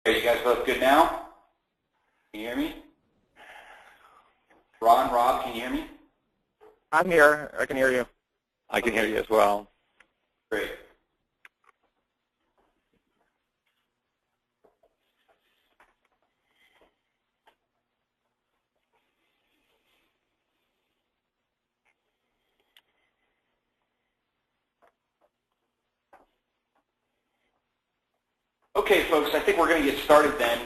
Are you guys both good now? Can you hear me? Ron, Rob, can you hear me? I'm here. I can hear you. I can hear you as well. Great. Okay, folks, I think we're going to get started then.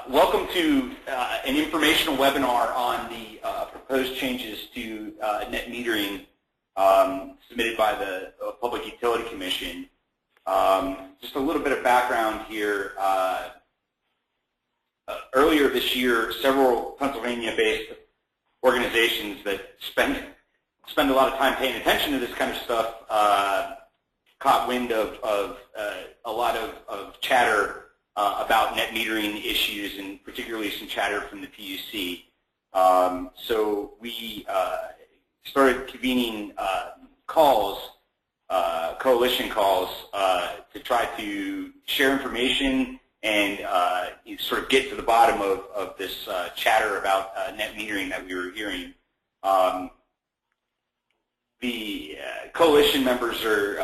Welcome to an informational webinar on the proposed changes to net metering submitted by the Public Utility Commission. Just a little bit of background here. Earlier this year, several Pennsylvania-based organizations that spend a lot of time paying attention to this kind of stuff caught wind of a lot of chatter about net metering issues, and particularly some chatter from the PUC. So we started convening calls, coalition calls, to try to share information and sort of get to the bottom of this chatter about net metering that we were hearing. The coalition members are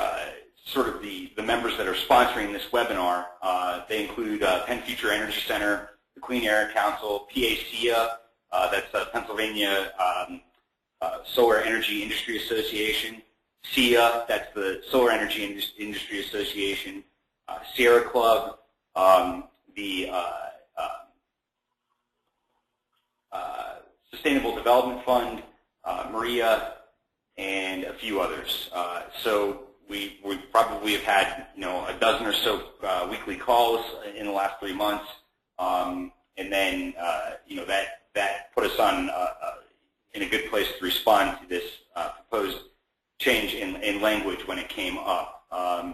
sort of the members that are sponsoring this webinar. They include PennFuture Energy Center, the Clean Air Council, PASEIA, that's Pennsylvania Solar Energy Industry Association, SEIA, that's the Solar Energy Industry Association, Sierra Club, the Sustainable Development Fund, MAREA, and a few others. So we probably have had a dozen or so weekly calls in the last 3 months, and then that put us on in a good place to respond to this proposed change in language when it came up.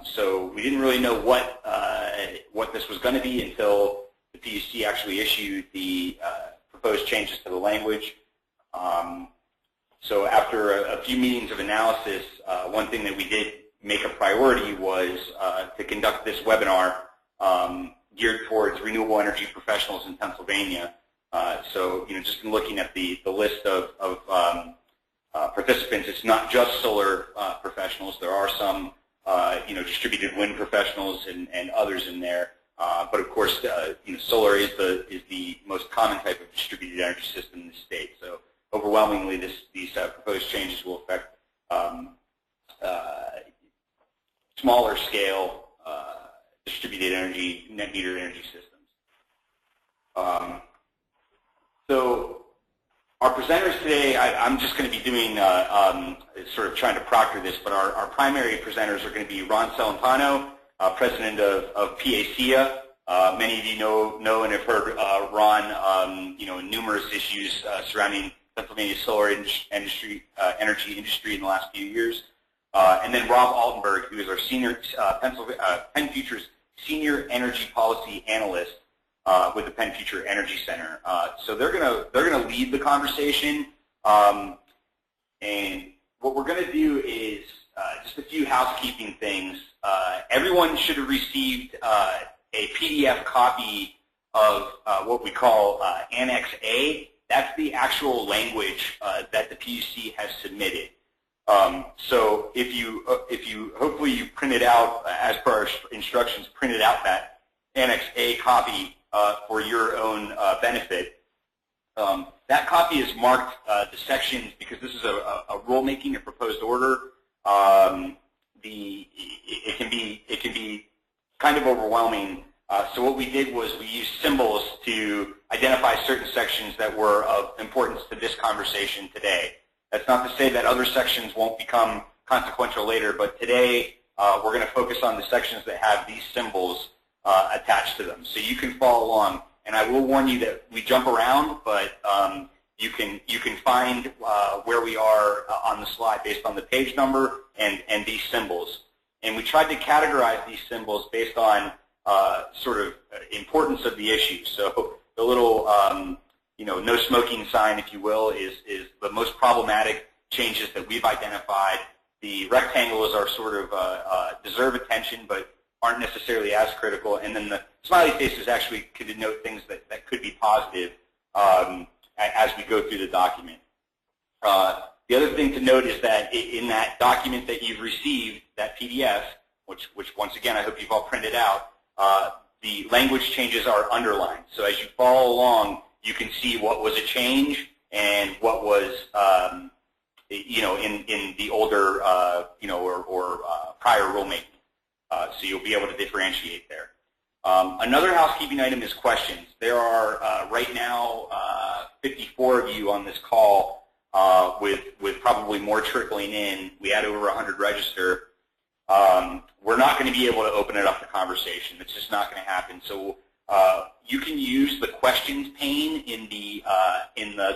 So we didn't really know what this was going to be until the PUC actually issued the proposed changes to the language. So after a few meetings of analysis, one thing that we did make a priority was to conduct this webinar geared towards renewable energy professionals in Pennsylvania. So just in looking at the list of participants, it's not just solar professionals. There are some distributed wind professionals and others in there. But of course, solar is the most common type of distributed energy system in the state. So overwhelmingly, these proposed changes will affect smaller scale distributed energy, net metered energy systems. So our presenters today, I'm just going to be doing sort of trying to proctor this, but our primary presenters are going to be Ron Celentano, president of PASEIA. Many of you know and have heard Ron, in numerous issues surrounding Pennsylvania's solar energy industry in the last few years. And then Rob Altenburg, who is our senior PennFuture's Senior Energy Policy Analyst with the PennFuture Energy Center. So they're gonna lead the conversation. And what we're gonna do is just a few housekeeping things. Everyone should have received a PDF copy of what we call Annex A. That's the actual language that the PUC has submitted. So if you hopefully you printed out, as per our instructions, printed out that Annex A copy for your own benefit. That copy is marked the sections, because this is a rulemaking, a proposed order. It can be kind of overwhelming. So what we did was we used symbols to identify certain sections that were of importance to this conversation today. That's not to say that other sections won't become consequential later, but today we're going to focus on the sections that have these symbols attached to them. So you can follow along, and I will warn you that we jump around, but you can find where we are on the slide based on the page number and these symbols. And we tried to categorize these symbols based on sort of importance of the issue. So the little no smoking sign, if you will, is the most problematic changes that we've identified. The rectangles are sort of deserve attention, but aren't necessarily as critical, and then the smiley faces actually could denote things that could be positive as we go through the document. The other thing to note is that in that document that you've received, that PDF, which once again I hope you've all printed out, the language changes are underlined. So as you follow along, you can see what was a change and what was, in the older, or prior rulemaking. So you'll be able to differentiate there. Another housekeeping item is questions. There are right now 54 of you on this call, with probably more trickling in. We had over 100 register. We're not going to be able to open it up to conversation. It's just not going to happen. So you can use the questions pane in the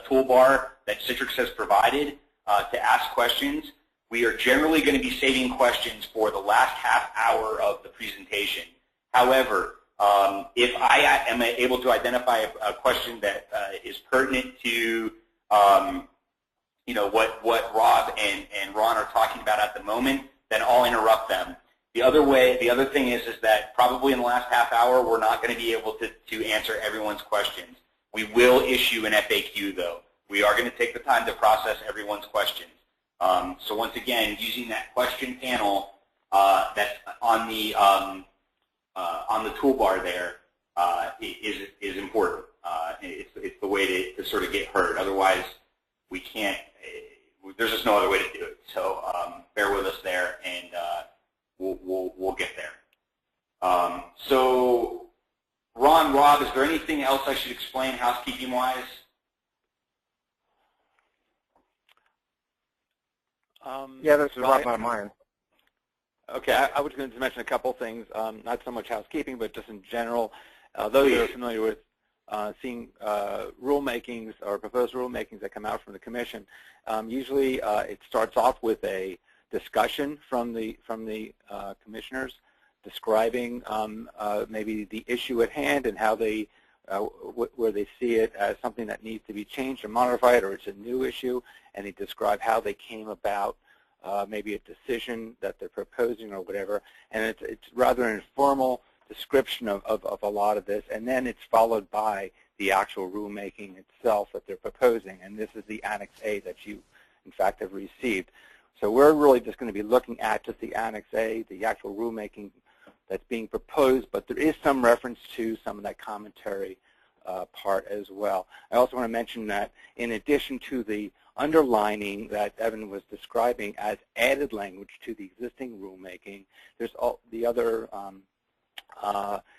toolbar that Citrix has provided to ask questions. We are generally going to be saving questions for the last half hour of the presentation. However, if I am able to identify a question that is pertinent to what Rob and Ron are talking about at the moment, then I'll interrupt them. The other thing is that probably in the last half hour, we're not going to be able to answer everyone's questions. We will issue an FAQ, though. We are going to take the time to process everyone's questions. So once again, using that question panel that's on the toolbar there is important. It's the way to sort of get heard. Otherwise, we can't. There's just no other way to do it. So bear with us there, and we'll get there. So Ron, Rob, is there anything else I should explain housekeeping-wise? Yeah, this is Rob on mine. Okay, I was going to mention a couple things, not so much housekeeping, but just in general. Those who are familiar with seeing rulemakings or proposed rulemakings that come out from the Commission, usually it starts off with a discussion from the commissioners describing maybe the issue at hand and how they where they see it as something that needs to be changed or modified, or it's a new issue, and they describe how they came about maybe a decision that they're proposing or whatever, and it's rather an informal description of a lot of this, and then it's followed by the actual rulemaking itself that they're proposing, and this is the Annex A that you, in fact, have received. So we're really just going to be looking at just the Annex A, the actual rulemaking that's being proposed, but there is some reference to some of that commentary part as well. I also want to mention that in addition to the underlining that Evan was describing as added language to the existing rulemaking, there's the other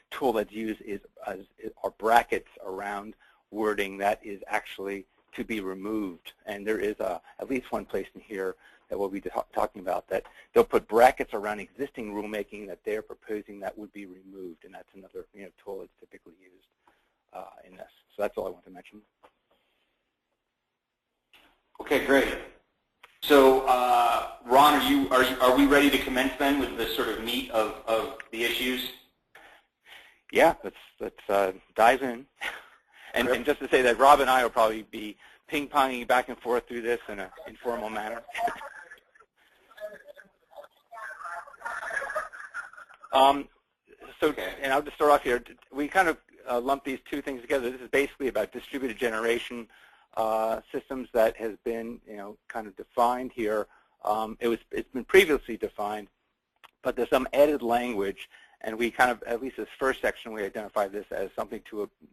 tool that's used are brackets around wording that is actually to be removed. And there is at least one place in here that we'll be talking about that they'll put brackets around existing rulemaking that they're proposing that would be removed, and that's another tool that's typically used in this. So that's all I want to mention. Okay, great. So, Ron, are we ready to commence then with the sort of meat of the issues? Yeah, let's dive in. And just to say that Rob and I will probably be ping-ponging back and forth through this in an informal manner. And I'll just start off here. We kind of lump these two things together. This is basically about distributed generation systems that has been, kind of defined here. It's been previously defined, but there's some added language, and we kind of, at least this first section, we identify this as something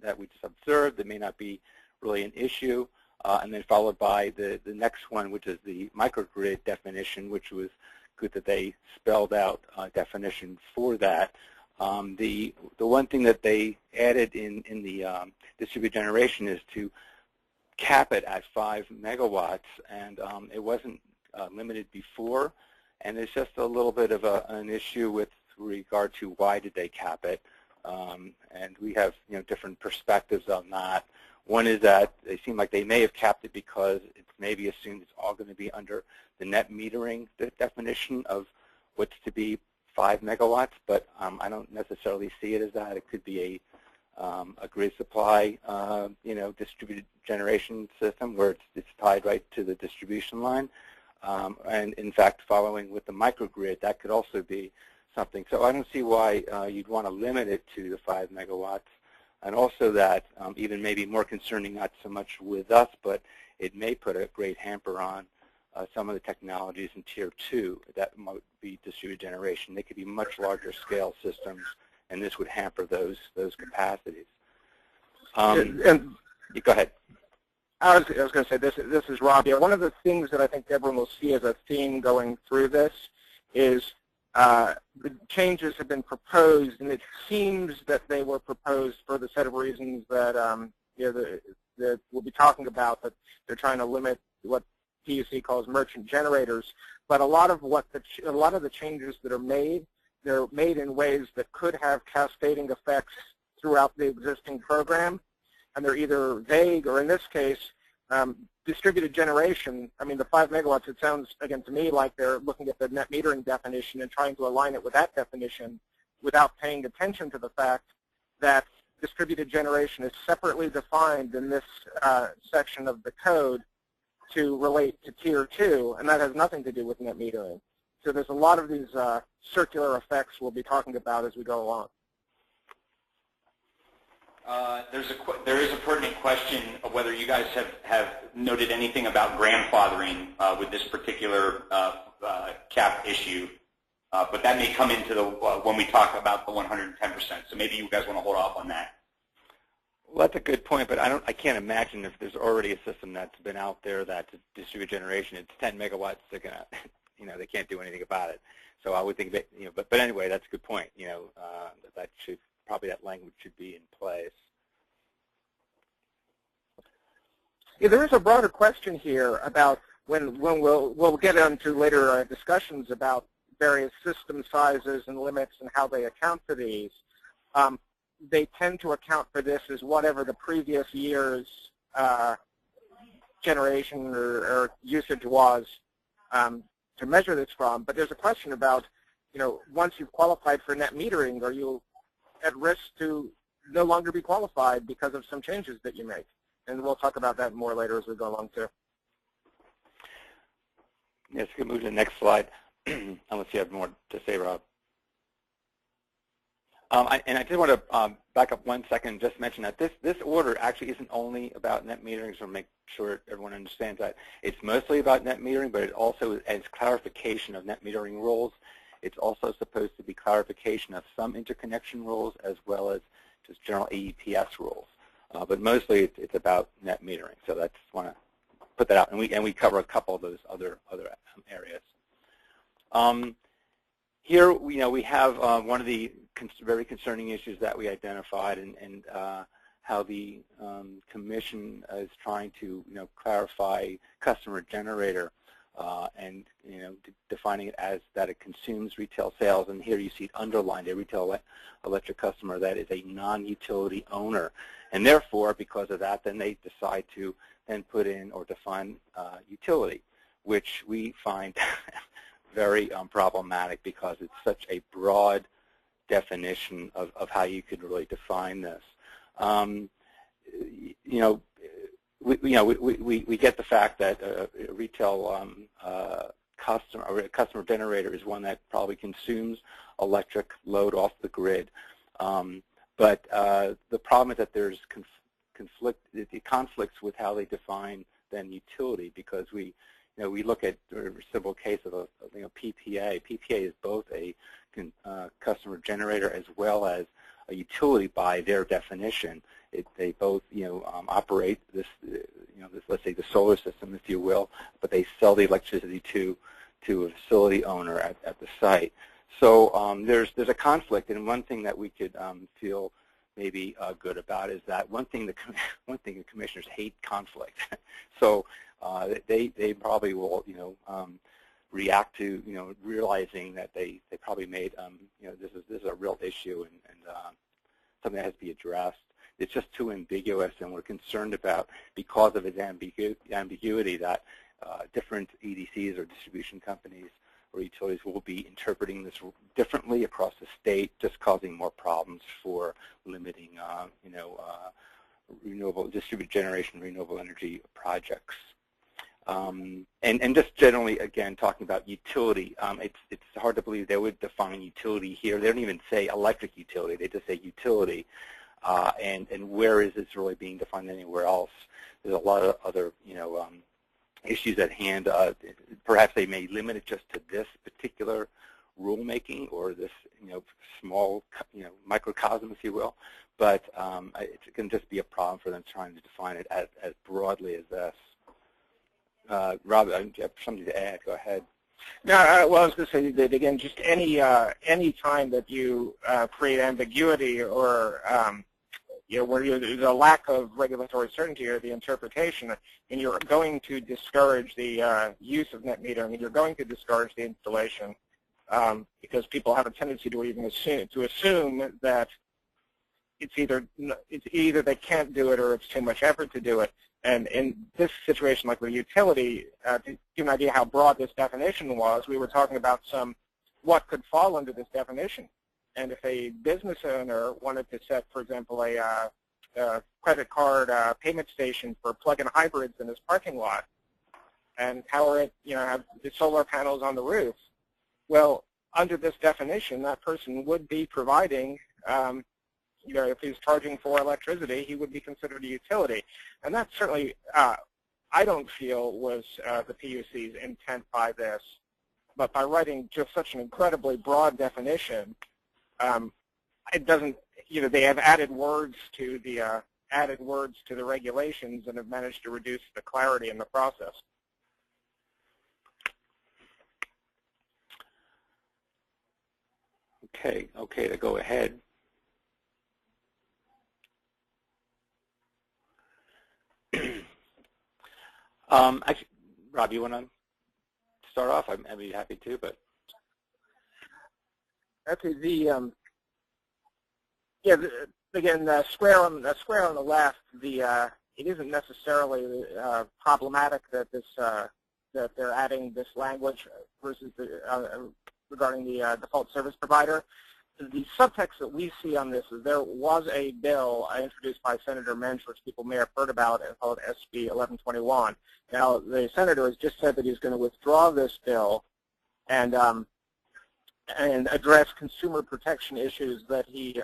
that we just observed that may not be really an issue, and then followed by the next one, which is the microgrid definition, which was good that they spelled out a definition for that. The one thing that they added in the distributed generation is to cap it at 5 megawatts, and it wasn't limited before, and it's just a little bit of an issue with regard to why did they cap it, and we have different perspectives on that. One is that they seem like they may have capped it because it's maybe assumed it's all going to be under the net metering definition of what's to be 5 megawatts, but I don't necessarily see it as that. It could be a grid supply, distributed generation system where it's tied right to the distribution line. And in fact, following with the microgrid, that could also be. something. So I don't see why you'd want to limit it to the 5 megawatts. And also that, even maybe more concerning, not so much with us, but it may put a great hamper on some of the technologies in Tier 2 that might be distributed generation. They could be much larger scale systems, and this would hamper those capacities. And go ahead. I was going to say, this is Rob. Yeah, one of the things that I think everyone will see as a theme going through this is the changes have been proposed, and it seems that they were proposed for the set of reasons that that we'll be talking about. That they're trying to limit what PUC calls merchant generators. But a lot of the changes that are made, they're made in ways that could have cascading effects throughout the existing program, and they're either vague or, in this case, distributed generation. I mean, the 5 megawatts, it sounds, again, to me like they're looking at the net metering definition and trying to align it with that definition without paying attention to the fact that distributed generation is separately defined in this section of the code to relate to Tier 2, and that has nothing to do with net metering. So there's a lot of these circular effects we'll be talking about as we go along. There is a pertinent question of whether you guys have noted anything about grandfathering with this particular cap issue, but that may come into the when we talk about the 110%. So maybe you guys want to hold off on that. Well, that's a good point, but I can't imagine if there's already a system that's been out there that's distributed generation. It's 10 megawatts. They're gonna, they can't do anything about it. So I would think that, but anyway, that's a good point. That should probably that language should be in place. Yeah, there is a broader question here about when we'll get into later discussions about various system sizes and limits and how they account for these. They tend to account for this as whatever the previous year's generation or usage was to measure this from. But there's a question about, once you've qualified for net metering, are you at risk to no longer be qualified because of some changes that you make? And we'll talk about that more later as we go along, too. Yes, we can move to the next slide, unless you have more to say, Rob. And I just want to back up 1 second and just mention that this order actually isn't only about net metering, so make sure everyone understands that. It's mostly about net metering, but it also is clarification of net metering rules. It's also supposed to be clarification of some interconnection rules as well as just general AEPS rules. But mostly it's about net metering. So I just want to put that out, and we cover a couple of those other areas. Here, we have one of the very concerning issues that we identified, and how the commission is trying to clarify customer generator and defining it as that it consumes retail sales. And here you see it underlined, a retail electric customer that is a non-utility owner. And therefore, because of that, then they decide to then put in or define utility, which we find very problematic because it's such a broad definition of how you could really define this. We get the fact that a retail customer or a customer generator is one that probably consumes electric load off the grid. But the problem is that there's it conflicts with how they define then utility, because we look at a simple case of a PPA. PPA is both a customer generator as well as a utility by their definition. They both operate this let's say the solar system, if you will, but they sell the electricity to a facility owner at the site. So there's a conflict, and one thing that we could feel maybe good about is that one thing the commissioners hate conflict. So they probably will react to realizing that they probably made this is a real issue and something that has to be addressed. It's just too ambiguous, and we're concerned about, because of its ambiguity, that different EDCs or distribution companies or utilities will be interpreting this differently across the state, just causing more problems for limiting renewable distributed generation renewable energy projects. And just generally, again, talking about utility, it's hard to believe they would define utility here. They don't even say electric utility. They just say utility. And where is this really being defined anywhere else? There's a lot of other, issues at hand. Perhaps they may limit it just to this particular rulemaking or this, small, microcosm, if you will. But it can just be a problem for them trying to define it as broadly as this. Rob, you have something to add. Go ahead. No, well, I was going to say that, again, just any time that you create ambiguity or where there's a lack of regulatory certainty or the interpretation, and you're going to discourage the use of net metering, and you're going to discourage the installation because people have a tendency to even assume that it's either they can't do it or it's too much effort to do it. And in this situation, like with utility, to give you an idea how broad this definition was, we were talking about what could fall under this definition. And if a business owner wanted to set, for example, a credit card payment station for plug-in hybrids in his parking lot and power it, have the solar panels on the roof, well, under this definition, that person would be providing, if he's charging for electricity, he would be considered a utility. And that certainly, I don't feel was the PUC's intent by this. But by writing just such an incredibly broad definition, it doesn't, they have added words to the regulations and have managed to reduce the clarity in the process. Okay, to go ahead. Actually, Rob, you want to start off? I'd be happy to, but okay. Again, the square on the left. It isn't necessarily problematic that that they're adding this language versus regarding the default service provider. The subtext that we see on this is there was a bill introduced by Senator Mensch, which people may have heard about, called SB 1121. Now, the senator has just said that he's going to withdraw this bill and address consumer protection issues that he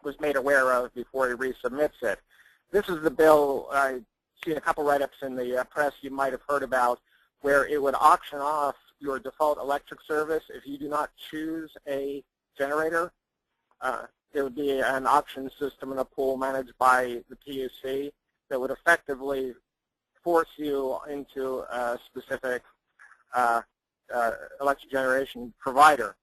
was made aware of before he resubmits it. This is the bill, I've seen a couple write-ups in the press you might have heard about, where it would auction off your default electric service if you do not choose a generator. There would be an auction system and a pool managed by the PUC that would effectively force you into a specific electric generation provider.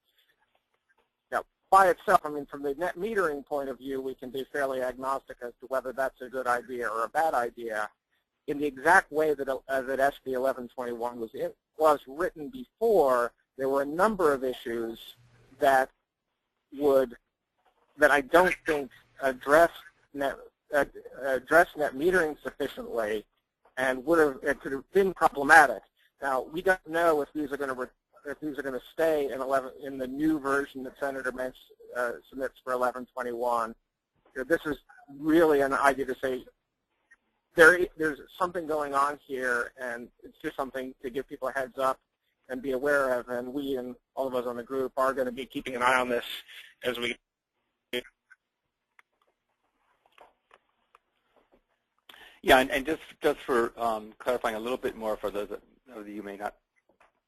Now, by itself, I mean, from the net metering point of view, we can be fairly agnostic as to whether that's a good idea or a bad idea. In the exact way that SB 1121 was written before, there were a number of issues that I don't think address net metering sufficiently, and it could have been problematic. Now, we don't know if these are going to stay in the new version that Senator Mensch submits for 1121. This is really an idea to say there's something going on here, and it's just something to give people a heads up and be aware of, and we and all of us on the group are going to be keeping an eye on this as we. Yeah, and just for clarifying a little bit more for those of you who may not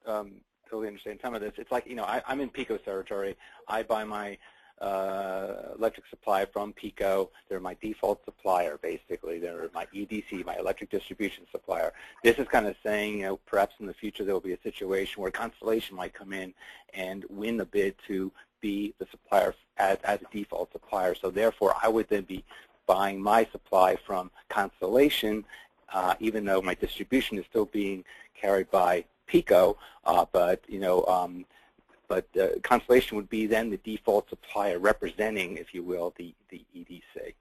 totally understand some of this, it's like, I'm in PECO's territory. I buy my electric supply from PECO. They're my default supplier, basically. They're my EDC, my electric distribution supplier. This is kind of saying, perhaps in the future there will be a situation where Constellation might come in and win the bid to be the supplier as a default supplier. So therefore, I would then be buying my supply from Constellation, even though my distribution is still being carried by PECO, but Constellation would be then the default supplier representing, if you will, the EDC.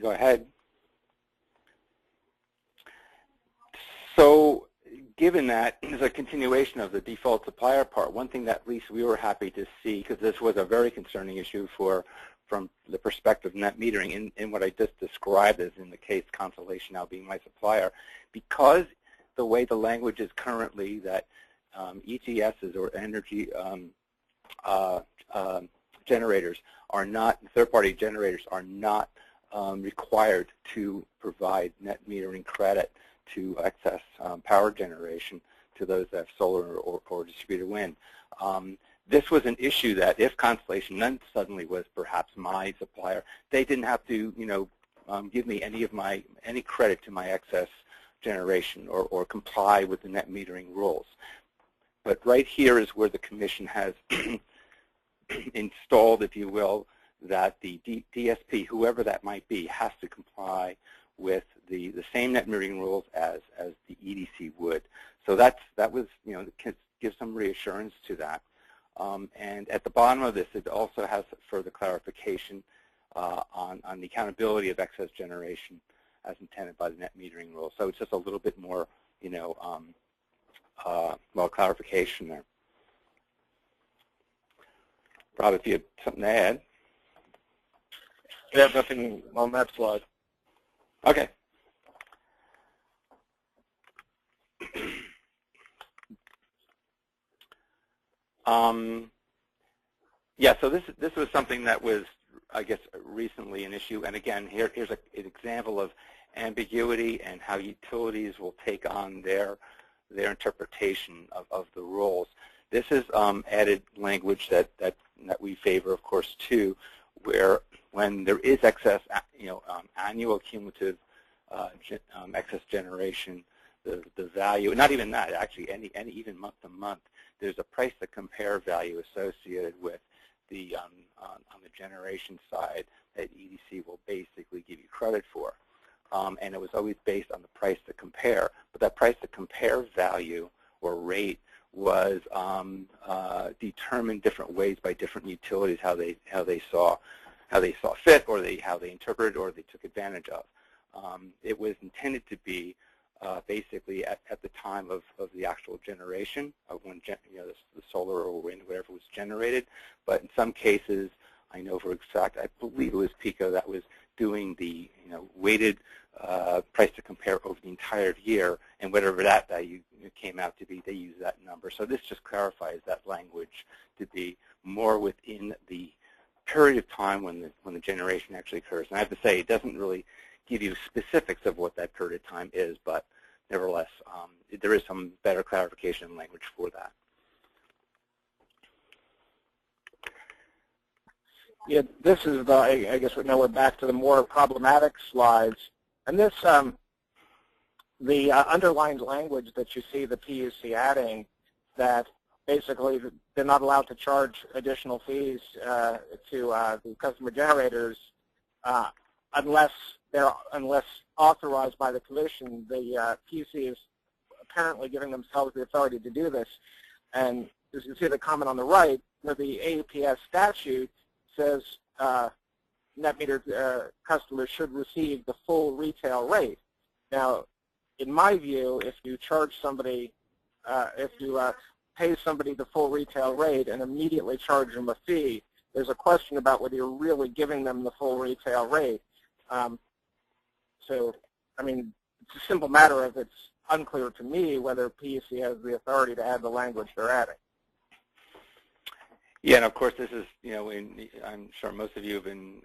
Go ahead. So given that as a continuation of the default supplier part, one thing that at least we were happy to see, because this was a very concerning issue for from the perspective of net metering in what I just described as in the case Constellation now being my supplier, because the way the language is currently that ETSs or energy generators are not, third-party generators are not required to provide net metering credit to excess power generation to those that have solar or distributed wind. This was an issue that if Constellation then suddenly was perhaps my supplier, they didn't have to, give me any credit to my excess generation or comply with the net metering rules. But right here is where the Commission has installed, if you will, that the DSP, whoever that might be, has to comply with the same net metering rules as the EDC would. So that was, gives some reassurance to that. And at the bottom of this, it also has further clarification on the accountability of excess generation as intended by the net metering rule. So it's just a little bit more, clarification there. Rob, if you have something to add. I have nothing on that slide. Okay. Yeah, so this was something that was, I guess, recently an issue. And again, here's an example of ambiguity and how utilities will take on their interpretation of the rules. This is added language that we favor, of course, too, where when there is excess, annual cumulative excess generation, the value, not even that, actually, any even month to month, there's a price to compare value associated with the on the generation side that EDC will basically give you credit for, and it was always based on the price to compare. But that price to compare value or rate was determined different ways by different utilities, how they saw fit, or how they interpreted, or they took advantage of. It was intended to be basically at the time of the actual generation of when the solar or wind, whatever was generated. But in some cases, I know for a fact, I believe it was PICO that was doing the weighted price to compare over the entire year, and whatever that value came out to be, they use that number. So this just clarifies that language to be more within the period of time when the generation actually occurs. And I have to say, it doesn't really give you specifics of what that period of time is, but nevertheless, there is some better clarification language for that. Yeah, this is I guess now we're back to the more problematic slides. And this, the underlined language that you see the PUC adding, that basically they're not allowed to charge additional fees to the customer generators unless authorized by the Commission. The PUC is apparently giving themselves the authority to do this. And as you see the comment on the right, where the APS statute says net metered customers should receive the full retail rate. Now, in my view, if you charge somebody, if you pay somebody the full retail rate and immediately charge them a fee, there's a question about whether you're really giving them the full retail rate. So, I mean, it's a simple matter of it's unclear to me whether PUC has the authority to add the language they're adding. Yeah, and of course, this is, I'm sure most of you have been,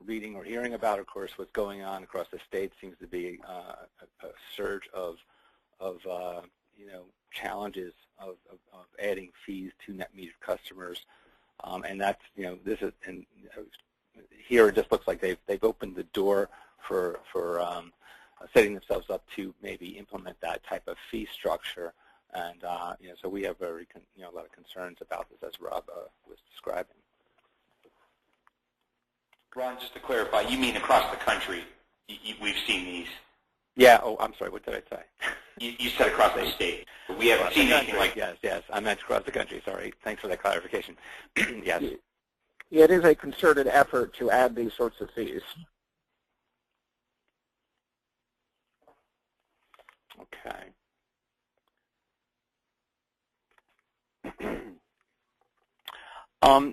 reading or hearing about, of course, what's going on across the state. Seems to be a surge of challenges of adding fees to net metered customers, and that's, this is, and here it just looks like they've opened the door for setting themselves up to maybe implement that type of fee structure. And so we have a lot of concerns about this, as Rob was describing. Ron, just to clarify, you mean across the country? We've seen these. Yeah. Oh, I'm sorry. What did I say? You said across the state, but we haven't seen anything like that. Yes. I meant across the country. Sorry. Thanks for that clarification. Yes. Yeah, it is a concerted effort to add these sorts of fees. Okay.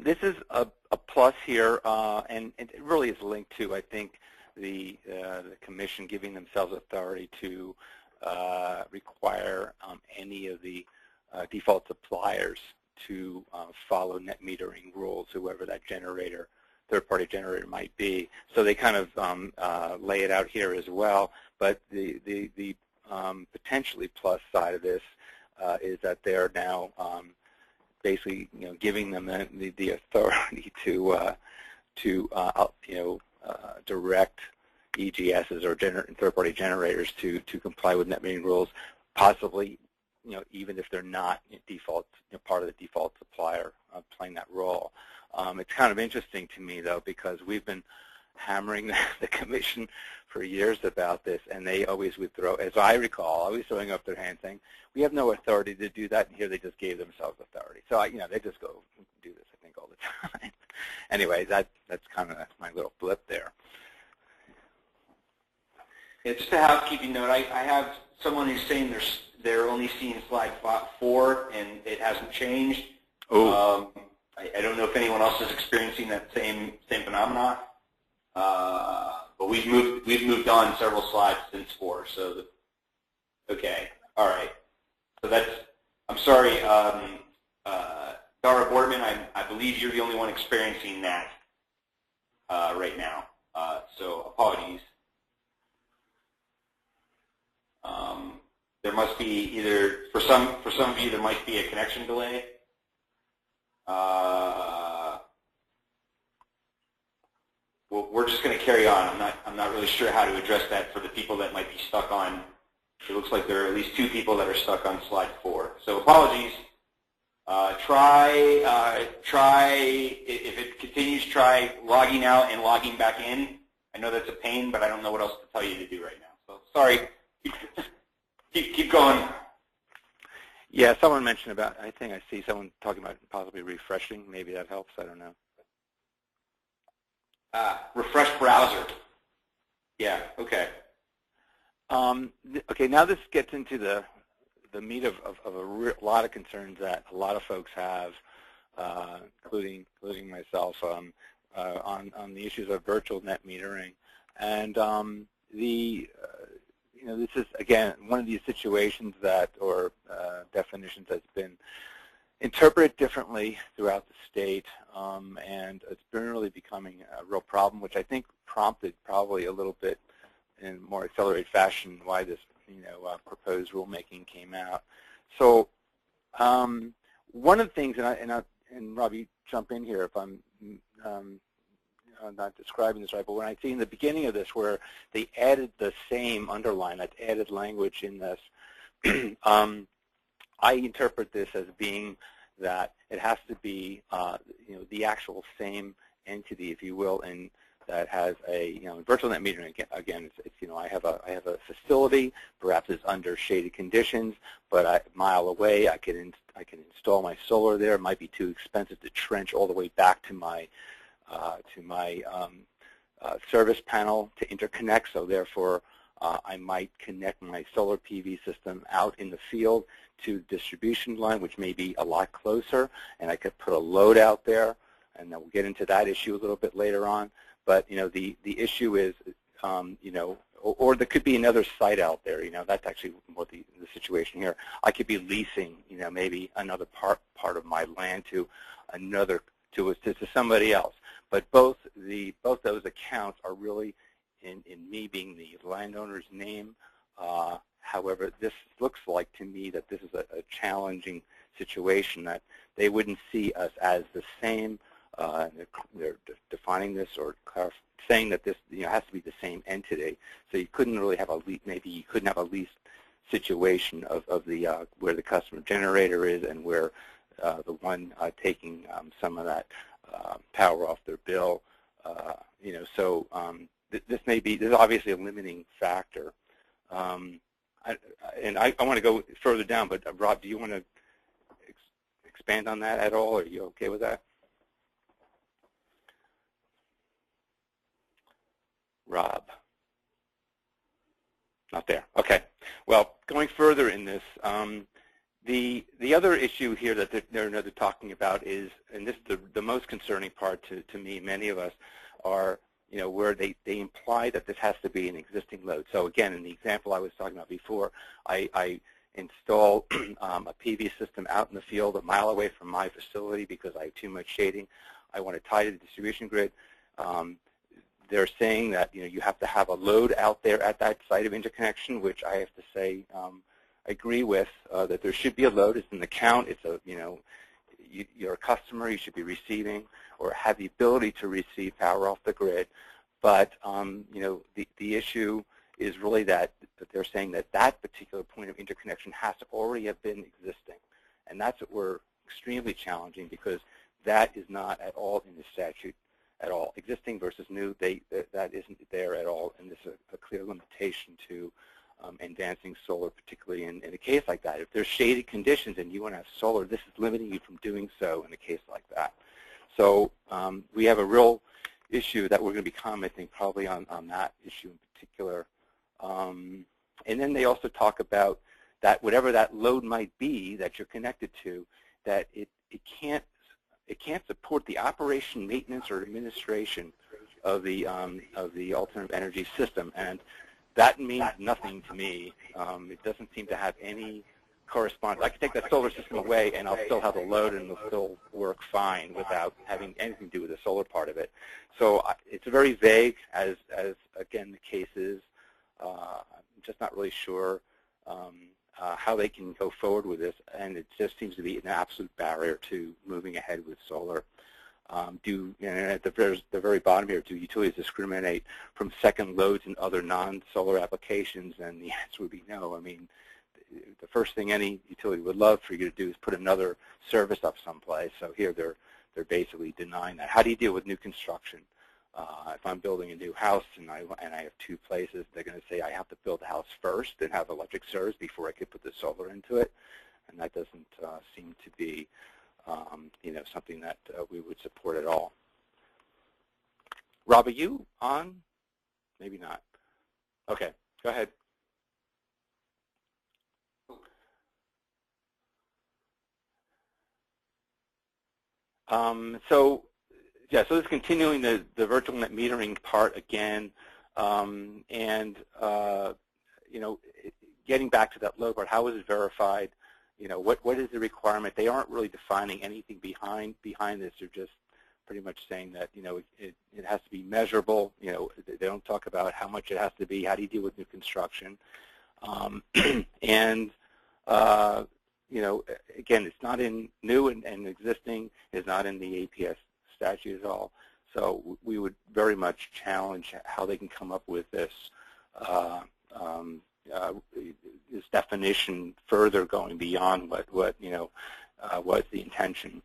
This is a plus here, and it really is linked to, I think, the Commission giving themselves authority to require any of the default suppliers to follow net metering rules, whoever that generator, third-party generator might be. So they kind of lay it out here as well. But the potentially plus side of this is that they're now basically, giving them the authority to direct EGSs or third-party generators to comply with net metering rules, possibly, even if they're not default, part of the default supplier playing that role. It's kind of interesting to me, though, because we've been hammering the Commission for years about this, and they always would throw, as I recall, always throwing up their hand saying, we have no authority to do that, and here they just gave themselves authority. So, they just go do this, I think, all the time. Anyway, that's kind of my little blip there. Yeah, just a housekeeping note, I have someone who's saying they're only seeing slide 4, and it hasn't changed. Oh. I don't know if anyone else is experiencing that same phenomenon. But we've moved on several slides since 4. So, okay, all right. So that's. I'm sorry, Dara Boardman. I believe you're the only one experiencing that right now. So apologies. There must be either for some of you there might be a connection delay. Well, we're just going to carry on. I'm not really sure how to address that for the people that might be stuck on. It looks like there are at least 2 people that are stuck on slide 4. So apologies. Try if it continues. Try logging out and logging back in. I know that's a pain, but I don't know what else to tell you to do right now. So sorry. Keep going. Yeah, someone mentioned about. I think I see someone talking about possibly refreshing. Maybe that helps. I don't know. Refresh browser. Yeah, okay. Okay, now this gets into the meat of a lot of concerns that a lot of folks have, including myself, on the issues of virtual net metering. And this is, again, one of these situations or definitions that's been interpreted differently throughout the state, and it's been really becoming a real problem, which I think prompted probably a little bit in more accelerated fashion why this proposed rulemaking came out. So one of the things, and Robbie, jump in here if I'm not describing this right, but when I see in the beginning of this where they added the same underline, that added language in this, I interpret this as being that it has to be, the actual same entity, if you will, and that has a, virtual net metering. Again, it's I have a facility, perhaps it's under shaded conditions, but a mile away, I can install my solar there. It might be too expensive to trench all the way back to my service panel to interconnect. So therefore, I might connect my solar PV system out in the field to distribution line, which may be a lot closer, and I could put a load out there, and then we'll get into that issue a little bit later on. But the issue is, or there could be another site out there. That's actually what the situation here. I could be leasing, maybe another part of my land to somebody else. But both those accounts are really in me being the landowner's name. However, this looks like to me that this is a challenging situation, that they wouldn't see us as the same. They're defining this or saying that this has to be the same entity. So you couldn't really have maybe you couldn't have a lease situation of the where the customer generator is and where the one taking some of that power off their bill. So this is obviously a limiting factor. And I want to go further down, but Rob, do you want to expand on that at all? Are you okay with that? Rob? Not there. Okay. Well, going further in this, The other issue here that they're talking about is, and this is the most concerning part to me, many of us, are where they imply that this has to be an existing load. So again, in the example I was talking about before, I install a PV system out in the field a mile away from my facility because I have too much shading. I want to tie to the distribution grid. They're saying that you have to have a load out there at that site of interconnection, which I have to say I agree with, that there should be a load. It's in the count. It's you're a customer. You should be receiving or have the ability to receive power off the grid. But the issue is really that they're saying that particular point of interconnection has to already have been existing, and that's what we're extremely challenging, because that is not at all in the statute at all. Existing versus new, that isn't there at all, and this is a clear limitation to advancing solar, particularly in a case like that. If there's shaded conditions and you want to have solar, this is limiting you from doing so in a case like that. So we have a real issue that we're going to be commenting probably on that issue in particular. And then they also talk about that whatever that load might be that you're connected to, that it can't support the operation, maintenance, or administration of the alternative energy system, and that means nothing to me. It doesn't seem to have any correspondence. I can take that solar system away, and I'll still have a load, and it'll still work fine without having anything to do with the solar part of it. So it's very vague, as again the case is. I'm just not really sure how they can go forward with this, and it just seems to be an absolute barrier to moving ahead with solar. At the very bottom here, do utilities discriminate from second loads and other non-solar applications? And the answer would be no. I mean, the first thing any utility would love for you to do is put another service up someplace. So here they're basically denying that. How do you deal with new construction? If I'm building a new house and I have two places, they're going to say I have to build the house first and have electric service before I could put the solar into it, and that doesn't seem to be something that we would support at all. Rob, are you on? Maybe not. Okay, go ahead. So this is continuing the virtual net metering part again, getting back to that load part. How is it verified? What is the requirement? They aren't really defining anything behind this. They're just pretty much saying that it has to be measurable. They don't talk about how much it has to be. How do you deal with new construction? Again, it's not in new and existing. It's not in the APS statute at all. So we would very much challenge how they can come up with this this definition further, going beyond what was the intention.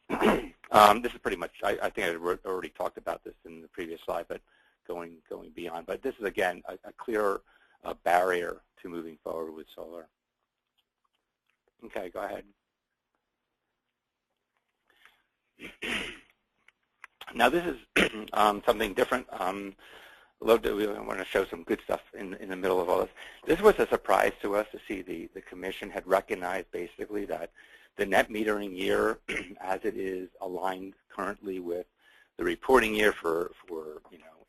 This is pretty much, I think I already talked about this in the previous slide, but going beyond. But this is again a clear barrier to moving forward with solar. Okay, go ahead. Now this is something different. We want to show some good stuff in the middle of all this. This was a surprise to us to see the Commission had recognized basically that the net metering year, as it is aligned currently with the reporting year for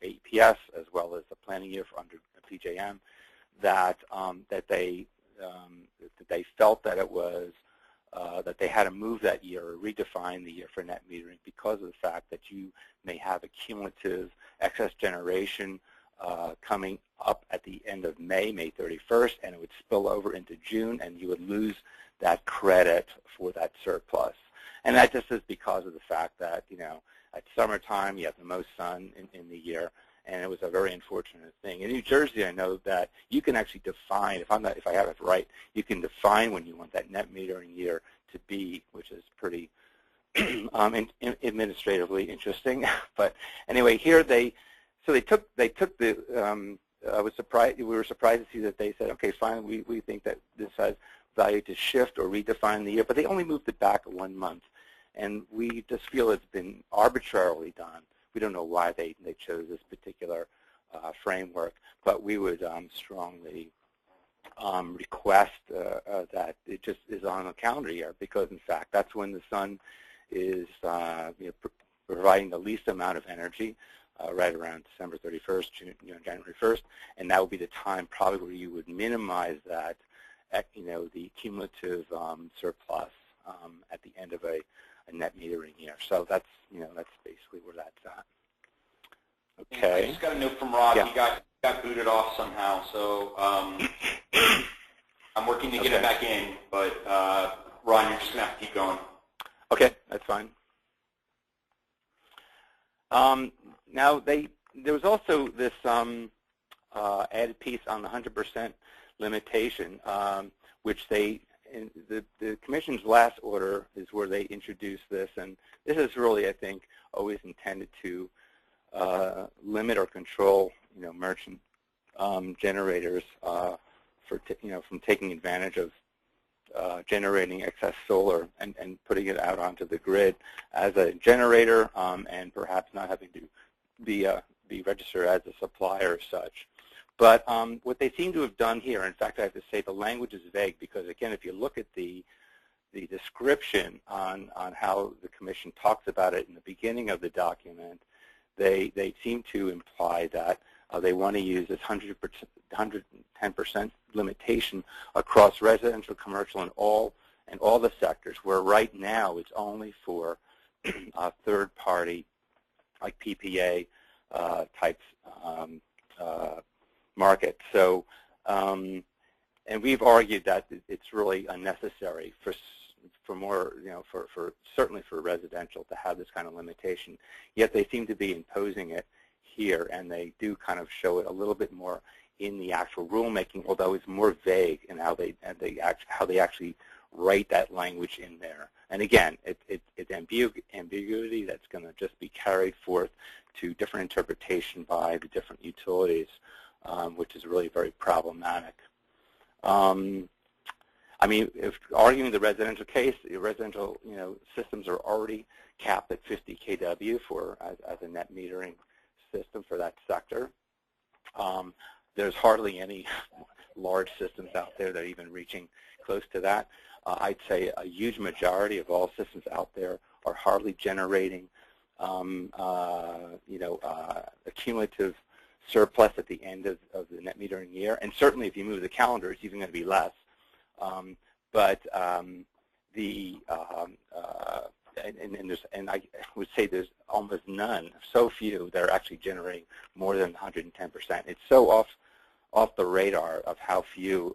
APS as well as the planning year for under PJM, that they felt that it was that they had to move that year or redefine the year for net metering because of the fact that you may have a cumulative excess generation coming up at the end of May 31st, and it would spill over into June, and you would lose that credit for that surplus. And that just is because of the fact that, at summertime you have the most sun in the year, and it was a very unfortunate thing. In New Jersey, I know that you can actually define, if I have it right, you can define when you want that net metering year to be, which is pretty administratively interesting. But anyway, here they took the. We were surprised to see that they said, okay, fine, we think that this has value to shift or redefine the year, but they only moved it back 1 month, and we just feel it's been arbitrarily done. We don't know why they chose this particular framework, but we would strongly request that it just is on a calendar year, because in fact that's when the sun is providing the least amount of energy, right around December 31st, January 1st, and that would be the time probably where you would minimize that, the cumulative surplus at the end of a net metering year. So that's basically where that's at. Okay. I just got a note from Rob. Yeah. He got booted off somehow, so I'm working to get him back in. But Ron, you're just gonna have to keep going. Okay, that's fine. Now there was also this added piece on the 100% limitation, which the Commission's last order is where they introduced this, and this is really, I think, always intended to limit or control, merchant generators from taking advantage of generating excess solar and putting it out onto the grid as a generator, and perhaps not having to be registered as a supplier as such. But what they seem to have done here, in fact, I have to say the language is vague, because again, if you look at the description on how the Commission talks about it in the beginning of the document, they seem to imply that they want to use this 110% limitation across residential, commercial, and all the sectors, where right now it's only for third-party, like PPA types market. So, and we've argued that it's really unnecessary for more, certainly for residential to have this kind of limitation. Yet they seem to be imposing it here, and they do kind of show it a little bit more in the actual rulemaking, although it's more vague in how they actually write that language in there. And again, it's ambiguity that's going to just be carried forth to different interpretation by the different utilities, which is really very problematic. I mean, if arguing the residential case, the residential systems are already capped at 50 kW as a net metering system for that sector. There's hardly any large systems out there that are even reaching close to that. I'd say a huge majority of all systems out there are hardly generating a cumulative surplus at the end of the net metering year. And certainly if you move the calendar, it's even going to be less. And I would say there's almost none, so few, that are actually generating more than 110%. It's so off the radar of how few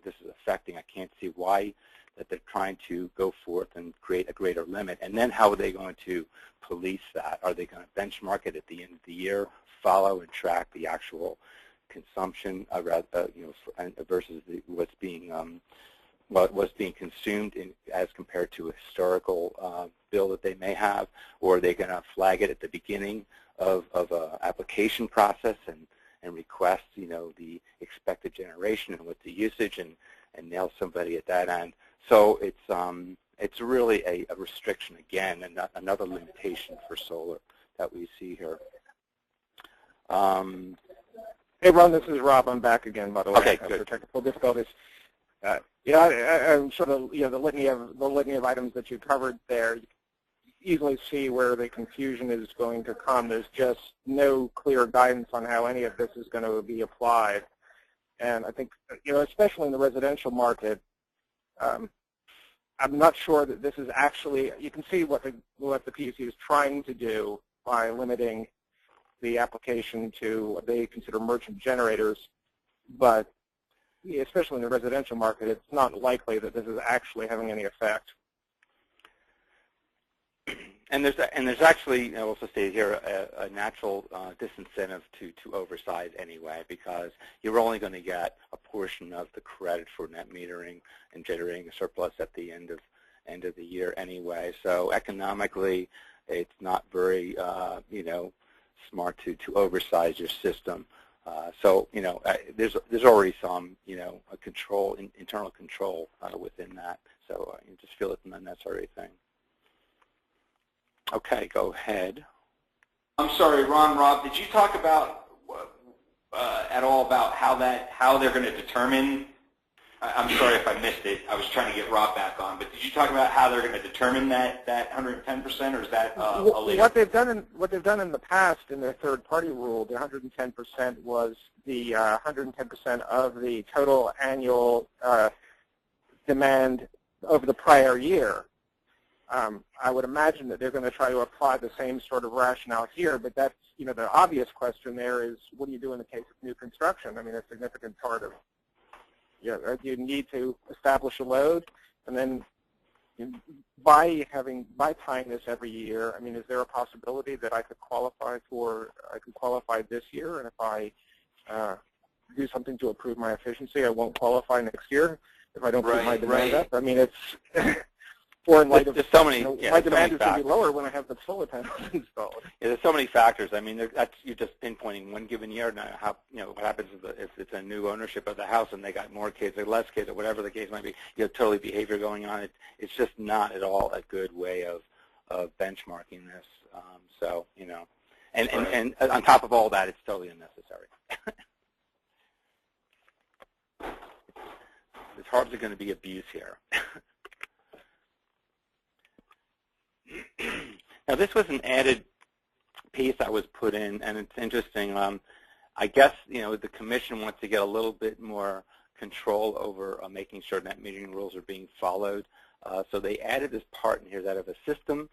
this is affecting. I can't see why that they're trying to go forth and create a greater limit. And then how are they going to police that? Are they going to benchmark it at the end of the year, follow and track the actual consumption versus what's being consumed as compared to a historical bill that they may have, or are they going to flag it at the beginning of an application process and request the expected generation and what's the usage and nail somebody at that end? So it's really a restriction again, and another limitation for solar that we see here. Hey, Ron, this is Rob. I'm back again, by the way. Okay, good. After technical difficulties. I'm sort of, the litany of items that you covered there. You easily see where the confusion is going to come. There's just no clear guidance on how any of this is going to be applied. And I think, especially in the residential market, I'm not sure that this is actually, you can see what the PUC is trying to do by limiting the application to what they consider merchant generators, but especially in the residential market, it's not likely that this is actually having any effect. And there's actually, also stated here, a natural disincentive to oversize anyway, because you're only going to get a portion of the credit for net metering and generating a surplus at the end of the year anyway. So economically, it's not very smart to oversize your system. So there's already some internal control within that. So you just feel it's an unnecessary thing. Okay, go ahead. I'm sorry, Ron, Rob, did you talk about at all about how they're going to determine? I'm sorry if I missed it. I was trying to get Rob back on, but did you talk about how they're going to determine that 110%, or is that a later? What they've done in the past in their third-party rule, the 110% was the 110% of the total annual demand over the prior year. I would imagine that they're going to try to apply the same sort of rationale here, but that's, the obvious question there is, what do you do in the case of new construction? I mean, a significant part of, you need to establish a load, and then by tying this every year, I mean, is there a possibility that I could qualify this year, and if I do something to improve my efficiency, I won't qualify next year if I don't put my demand up? I mean, it's or in light of there's so many, my demand is going to be lower when I have the solar panels installed. Yeah, there's so many factors. I mean, you're just pinpointing one given year. Now, what happens if it's a new ownership of the house and they got more kids or less kids or whatever the case might be? You have totally behavior going on. It's just not at all a good way of benchmarking this. And on top of all that, it's totally unnecessary. There's hardly going to be abuse here. Now, this was an added piece that was put in, and it's interesting. I guess, the commission wants to get a little bit more control over making sure net metering rules are being followed. So they added this part in here that if a system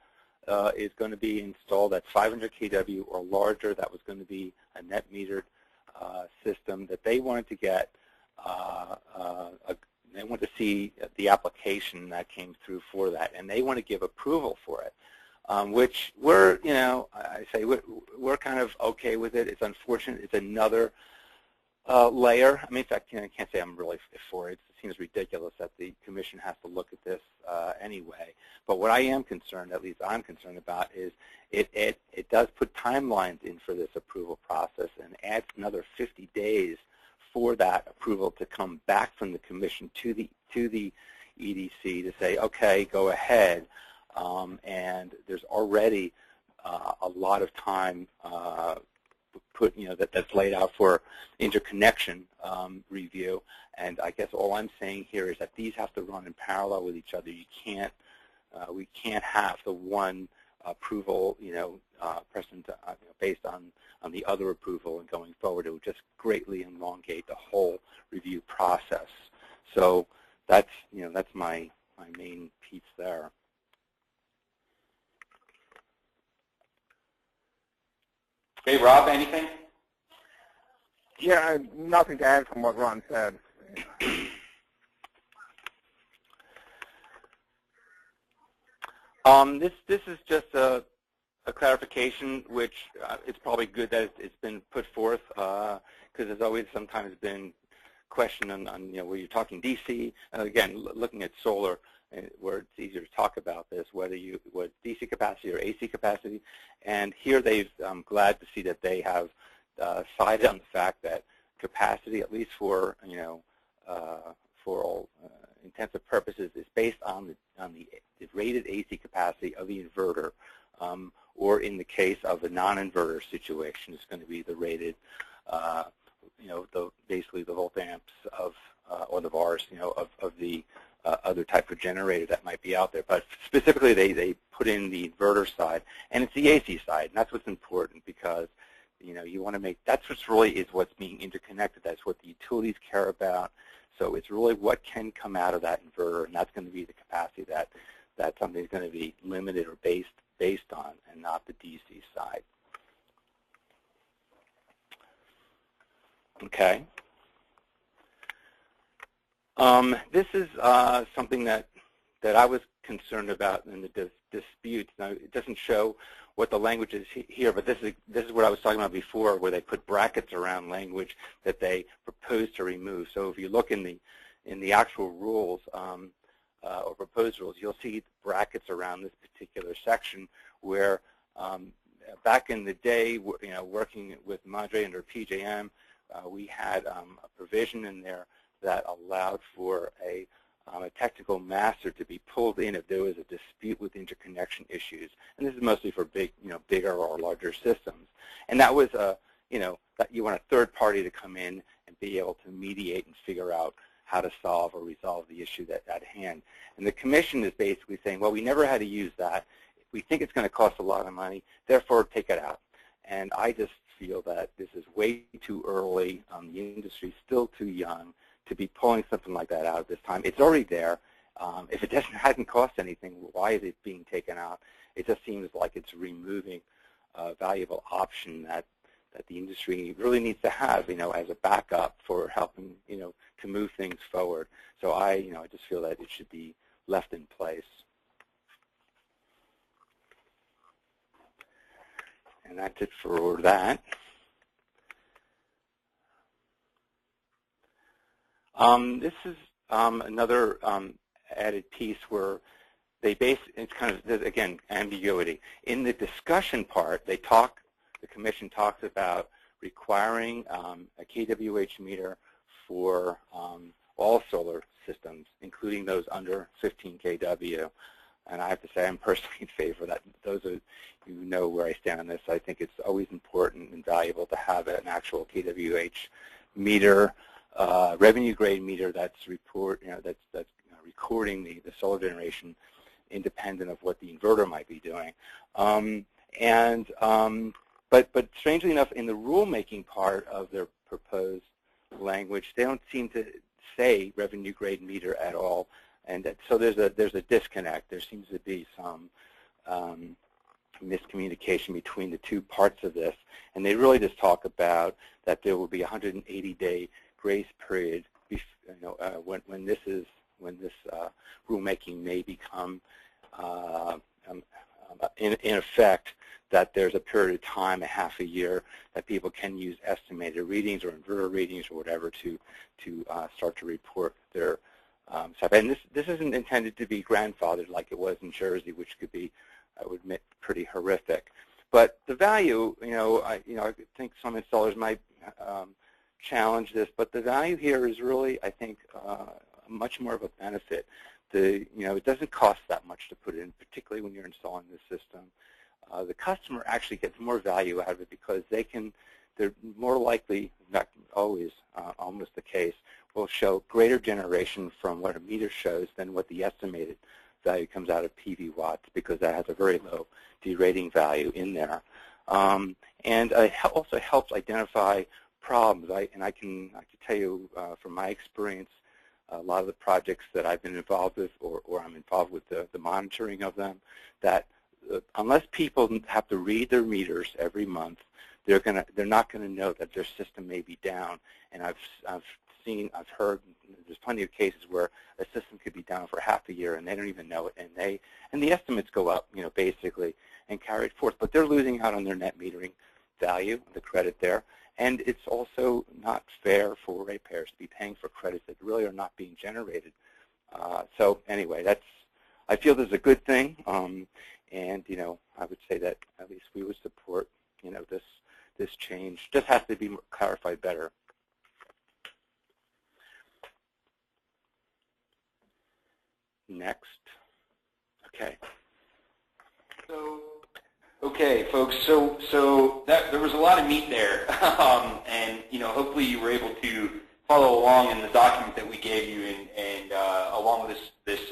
is going to be installed at 500 kW or larger, that was going to be a net metered system, that they wanted to get they want to see the application that came through for that, and they want to give approval for it, which we're, I say we're kind of okay with it. It's unfortunate. It's another layer. I mean, in fact, I can't say I'm really for it. It seems ridiculous that the commission has to look at this anyway. But what I am concerned, at least I'm concerned about, is it does put timelines in for this approval process and adds another 50 days for that approval to come back from the commission to the EDC to say, okay, go ahead. And there's already a lot of time that's laid out for interconnection review. And I guess all I'm saying here is that these have to run in parallel with each other. You can't, we can't have the one approval, precedent based on the other approval and going forward. It would just greatly elongate the whole review process. So that's, that's my main piece there. Okay, Rob, anything? Yeah, nothing to add from what Ron said. This is just a clarification, which it's probably good that it's been put forth, because there's always sometimes been question on where you're talking DC. Again, looking at solar, where it's easier to talk about this, whether what DC capacity or AC capacity. And here I'm glad to see that they have sided on the fact that capacity, at least for for all intensive purposes, is based on the rated AC capacity of the inverter, or in the case of a non-inverter situation, it's going to be the rated, basically the volt amps of or the VARs, of the other type of generator that might be out there. But specifically, they put in the inverter side, and it's the AC side, and that's what's important, because you want to make, that's what's really is what's being interconnected. That's what the utilities care about. So it's really what can come out of that inverter, and that's going to be the capacity that something's going to be limited or based on, and not the DC side. Okay. This is something that I was concerned about in the disputes. Now, it doesn't show what the language is here, but this is what I was talking about before, where they put brackets around language that they propose to remove. So if you look in the actual rules or proposed rules, you'll see brackets around this particular section where back in the day, working with MAREA under PJM, we had a provision in there that allowed for a technical master to be pulled in if there was a dispute with interconnection issues. And this is mostly for bigger or larger systems. And that was that you want a third party to come in and be able to mediate and figure out how to solve or resolve the issue at hand. And the commission is basically saying, well, we never had to use that. We think it's going to cost a lot of money, therefore take it out. And I just feel that this is way too early. The industry's still too young to be pulling something like that out at this time. It's already there. If it hasn't cost anything, why is it being taken out? It just seems like it's removing a valuable option that the industry really needs to have, as a backup for helping, to move things forward. So I just feel that it should be left in place. And that's it for that. This is another added piece where it's kind of, again, ambiguity. In the discussion part, the commission talks about requiring a kWh meter for all solar systems, including those under 15 kW. And I have to say I'm personally in favor of that. Those of you who know where I stand on this. I think it's always important and valuable to have an actual kWh meter, revenue grade meter that's recording the solar generation independent of what the inverter might be doing. But strangely enough, in the rulemaking part of their proposed language, they don't seem to say revenue grade meter at all, and so there's a disconnect. There seems to be some miscommunication between the two parts of this, and they really just talk about that there will be a 180-day grace period, when this rulemaking may become in effect, that there's a period of time, a half a year, that people can use estimated readings or inverter readings or whatever to start to report their stuff. And this isn't intended to be grandfathered like it was in Jersey, which could be, I would admit, pretty horrific. But the value, I think some installers might challenge this, but the value here is really, I think, much more of a benefit. It doesn't cost that much to put in, particularly when you're installing the system. The customer actually gets more value out of it because they're more likely, not always, almost the case, will show greater generation from what a meter shows than what the estimated value comes out of PV watts, because that has a very low derating value in there. And it also helps identify problems. I can tell you from my experience, a lot of the projects that I've been involved with, or I'm involved with the monitoring of them, that unless people have to read their meters every month, they're not going to know that their system may be down. And I've heard there's plenty of cases where a system could be down for half a year and they don't even know it, and the estimates go up, basically, and carry it forth. But they're losing out on their net metering value, the credit there. And it's also not fair for ratepayers to be paying for credits that really are not being generated. So anyway, I feel this is a good thing, and I would say that at least we would support this change. Just has to be clarified better. Next. Okay. Okay, folks. So there was a lot of meat there, and hopefully you were able to follow along in the document that we gave you, and along with this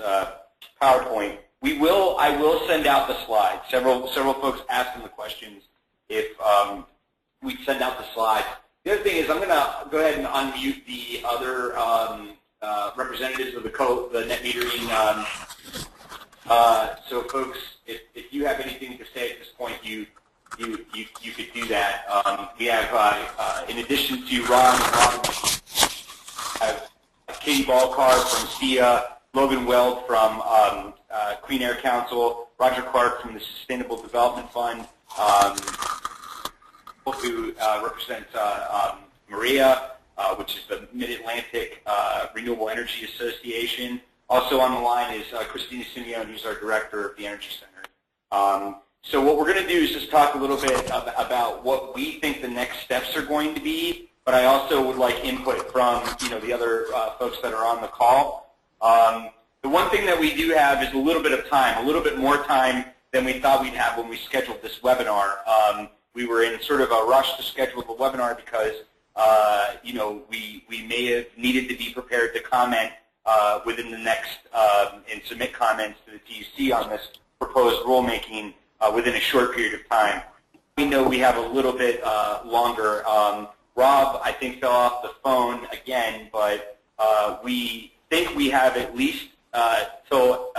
PowerPoint. I will send out the slides. Several folks asked in the questions if we'd send out the slides. The other thing is I'm going to go ahead and unmute the other representatives of the net metering. So folks, if you have anything to say at this point, you could do that. We have, in addition to Ron, have Katie Balcar from SEIA, Logan Weld from Clean Air Council, Roger Clark from the Sustainable Development Fund, who represents MAREA, which is the Mid-Atlantic Renewable Energy Association. Also on the line is Christina Simeone, who's our director of the Energy Center. So what we're going to do is just talk a little bit about what we think the next steps are going to be, but I also would like input from the other folks that are on the call. The one thing that we do have is a little bit of time, a little bit more time than we thought we'd have when we scheduled this webinar. we were in sort of a rush to schedule the webinar because you know, we may have needed to be prepared to comment within the next and submit comments to the PUC on this proposed rulemaking within a short period of time. We know we have a little bit longer. Rob, I think, fell off the phone again, but we think we have at least till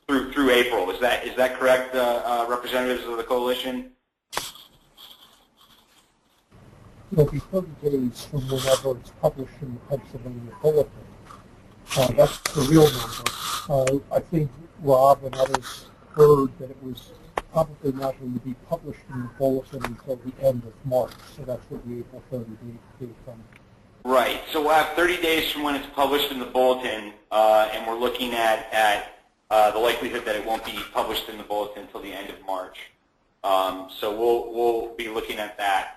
through April. Is that correct, representatives of the coalition? It'll be 30 days from whenever it's published in the Pennsylvania Bulletin. That's the real number. I think Rob and others heard that it was probably not going to be published in the Bulletin until the end of March, so that's what the April 30 date from. Right. So we'll have 30 days from when it's published in the Bulletin, and we're looking at the likelihood that it won't be published in the Bulletin until the end of March. So we'll be looking at that.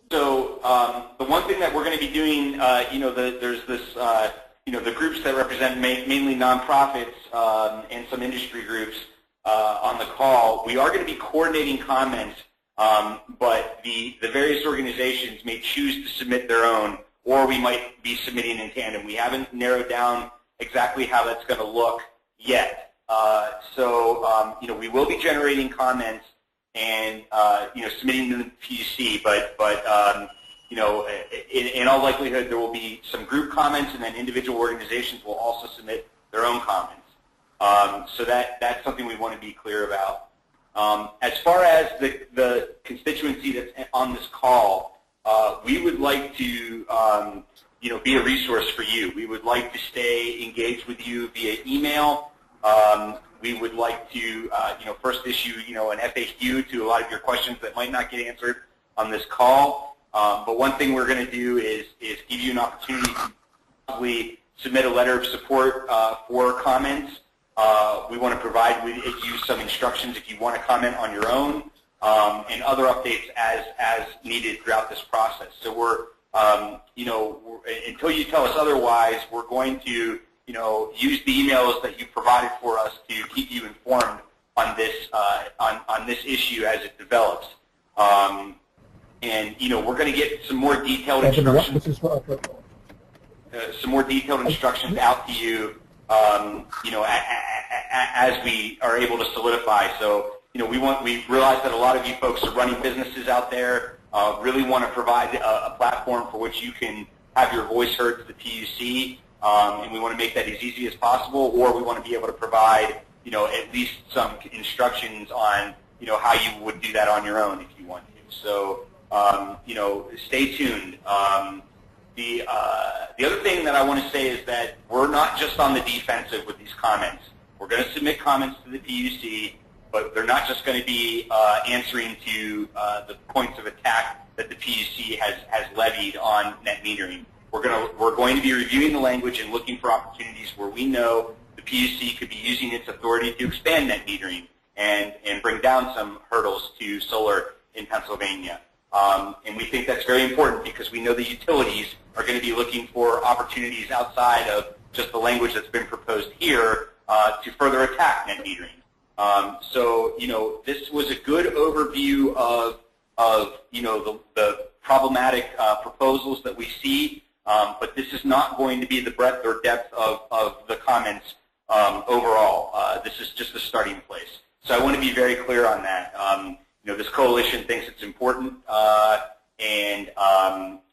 The one thing that we're going to be doing, you know, there's this, you know, the groups that represent mainly nonprofits and some industry groups on the call. We are going to be coordinating comments, but the various organizations may choose to submit their own, or we might be submitting in tandem. We haven't narrowed down exactly how that's going to look yet. You know, we will be generating comments and you know, submitting to the PUC, but you know, in all likelihood, there will be some group comments, and then individual organizations will also submit their own comments. So that's something we want to be clear about. As far as the constituency that's on this call, we would like to you know, be a resource for you. We would like to stay engaged with you via email. We would like to, you know, first issue, you know, an FAQ to a lot of your questions that might not get answered on this call. But one thing we're going to do is give you an opportunity to probably submit a letter of support for comments. We want to provide with you some instructions if you want to comment on your own, and other updates as needed throughout this process. So we're, you know, until you tell us otherwise, we're going to, you know, use the emails that you provided for us to keep you informed on this on this issue as it develops. And you know, we're going to get some more detailed instructions. Some more detailed instructions out to you, you know, as we are able to solidify. So, you know, we realize that a lot of you folks are running businesses out there. Really want to provide a platform for which you can have your voice heard to the PUC. And we want to make that as easy as possible, or we want to be able to provide, you know, at least some instructions on, you know, how you would do that on your own if you want to. So, you know, stay tuned. The other thing that I want to say is that we're not just on the defensive with these comments. We're going to submit comments to the PUC, but they're not just going to be answering to the points of attack that the PUC has levied on net metering. We're going to be reviewing the language and looking for opportunities where we know the PUC could be using its authority to expand net metering and bring down some hurdles to solar in Pennsylvania. And we think that's very important because we know the utilities are going to be looking for opportunities outside of just the language that's been proposed here to further attack net metering. So, you know, this was a good overview of you know, the problematic proposals that we see. But this is not going to be the breadth or depth of the comments overall. This is just the starting place. So I want to be very clear on that. You know, this coalition thinks it's important, and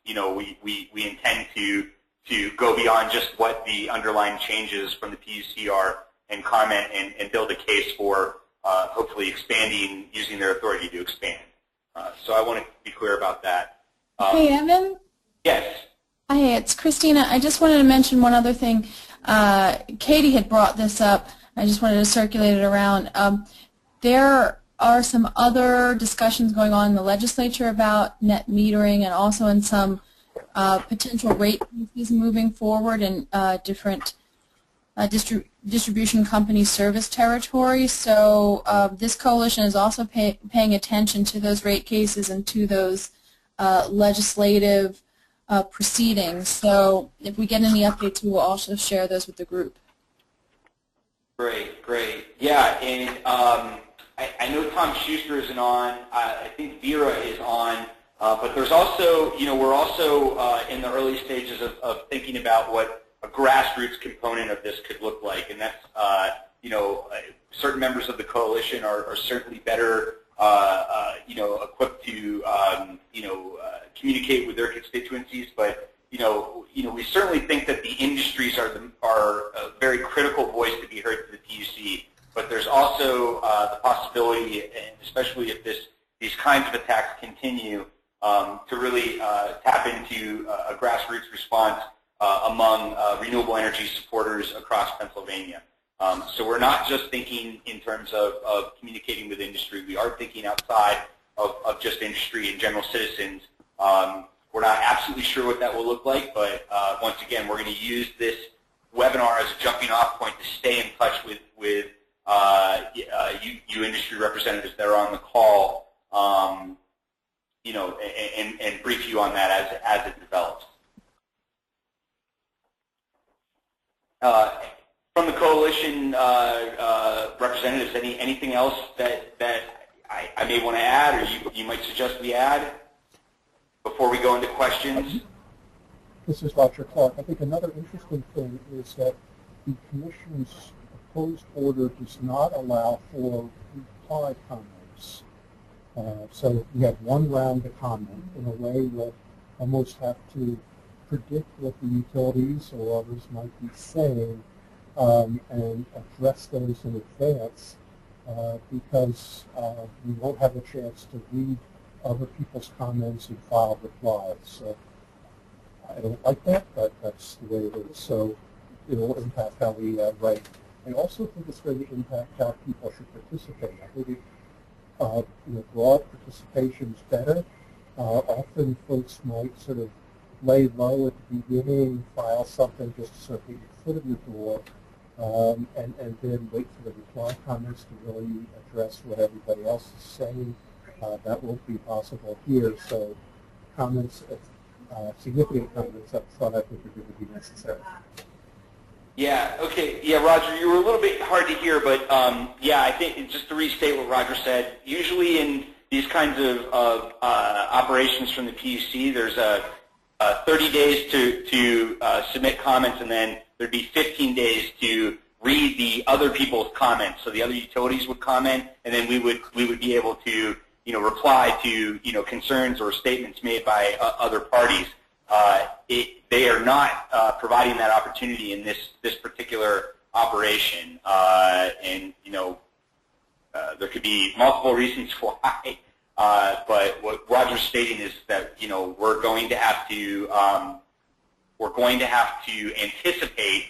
you know, we intend to go beyond just what the underlying changes from the PUC are and comment and build a case for hopefully expanding, using their authority to expand. So I want to be clear about that. Hey, Evan? Yes. Hi, it's Christina. I just wanted to mention one other thing. Katie had brought this up. I just wanted to circulate it around. There are some other discussions going on in the legislature about net metering and also in some potential rate cases moving forward in different distribution company service territories. So this coalition is also paying attention to those rate cases and to those legislative proceedings. So if we get any updates, we will also share those with the group. Great. Yeah, and I know Tom Schuster isn't on. I think Vera is on. But there's also, we're also in the early stages of thinking about what a grassroots component of this could look like, and that's, certain members of the coalition are certainly better, equipped to, communicate with their constituencies. But we certainly think that the industries are a very critical voice to be heard to the PUC. But there's also the possibility, and especially if these kinds of attacks continue, to really tap into a grassroots response among renewable energy supporters across Pennsylvania. So we're not just thinking in terms of communicating with industry. We are thinking outside of just industry and general citizens. We're not absolutely sure what that will look like, but once again, we're going to use this webinar as a jumping off point to stay in touch with you industry representatives that are on the call, and brief you on that as it develops. From the coalition representatives, anything else that I may want to add, or you might suggest we add before we go into questions? This is Roger Clark. I think another interesting thing is that the Commission's proposed order does not allow for reply comments. So we have one round to comment. In a way, we'll almost have to predict what the utilities or others might be saying and address those in advance because we won't have a chance to read other people's comments and file replies. So I don't like that, but that's the way it is. So it will impact how we write. I also think it's going to impact how people should participate. I think broad participation is better. Often folks might sort of lay low at the beginning, file something just to sort of get your foot in the door, and then wait for the reply comments to really address what everybody else is saying. That won't be possible here, so comments, significant comments up front, I think are going to be necessary. Yeah, okay. Yeah, Roger, you were a little bit hard to hear, but yeah, I think just to restate what Roger said, usually in these kinds of operations from the PUC, there's 30 days to submit comments, and then there'd be 15 days to read the other people's comments. So the other utilities would comment, and then we would be able to reply to concerns or statements made by other parties. They are not providing that opportunity in this particular operation, and there could be multiple reasons why. But what Roger's stating is that we're going to have to anticipate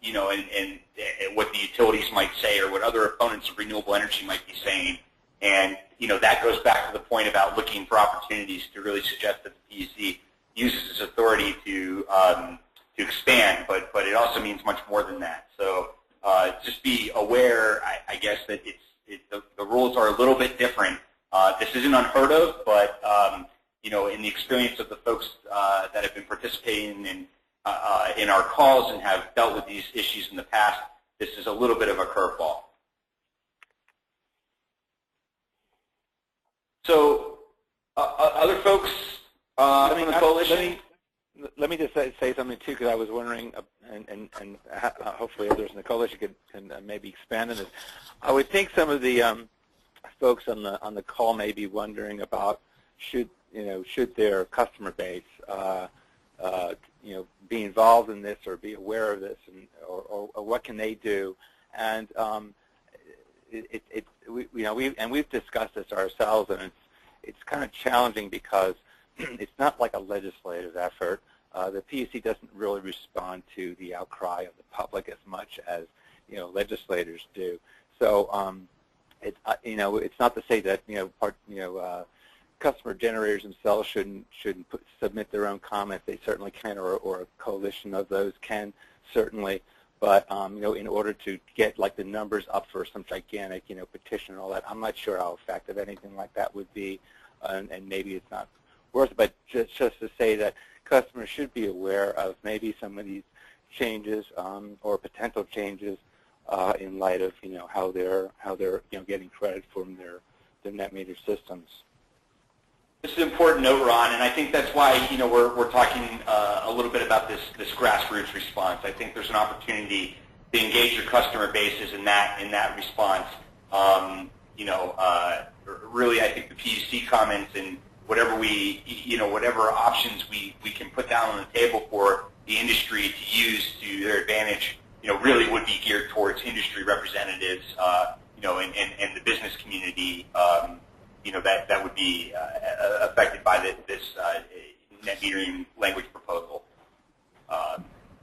and what the utilities might say or what other opponents of renewable energy might be saying. And that goes back to the point about looking for opportunities to really suggest that the PUC uses its authority to expand, but it also means much more than that. So just be aware, I guess, that the rules are a little bit different. This isn't unheard of, but in the experience of the folks that have been participating in our calls and have dealt with these issues in the past, this is a little bit of a curveball. So, other folks from the coalition? Let me just say something too, because I was wondering, and hopefully others in the coalition can maybe expand on this. I would think some of the folks on the call may be wondering about should their customer base be involved in this or be aware of this, or what can they do? And we've discussed this ourselves, and it's kind of challenging because it's not like a legislative effort. The PUC doesn't really respond to the outcry of the public as much as legislators do. So it's not to say that customer generators themselves shouldn't submit their own comments. They certainly can, or a coalition of those can certainly. But in order to get like the numbers up for some gigantic petition and all that, I'm not sure how effective anything like that would be, and maybe it's not worth it. But just to say that customers should be aware of maybe some of these changes or potential changes in light of how they're getting credit from their net meter systems. This is an important note, Ron, and I think that's why we're talking a little bit about this grassroots response. I think there's an opportunity to engage your customer bases in that response. Really, I think the PUC comments and whatever whatever options we can put down on the table for the industry to use to their advantage, really would be geared towards industry representatives, and the business community, that would be affected by this net metering language proposal.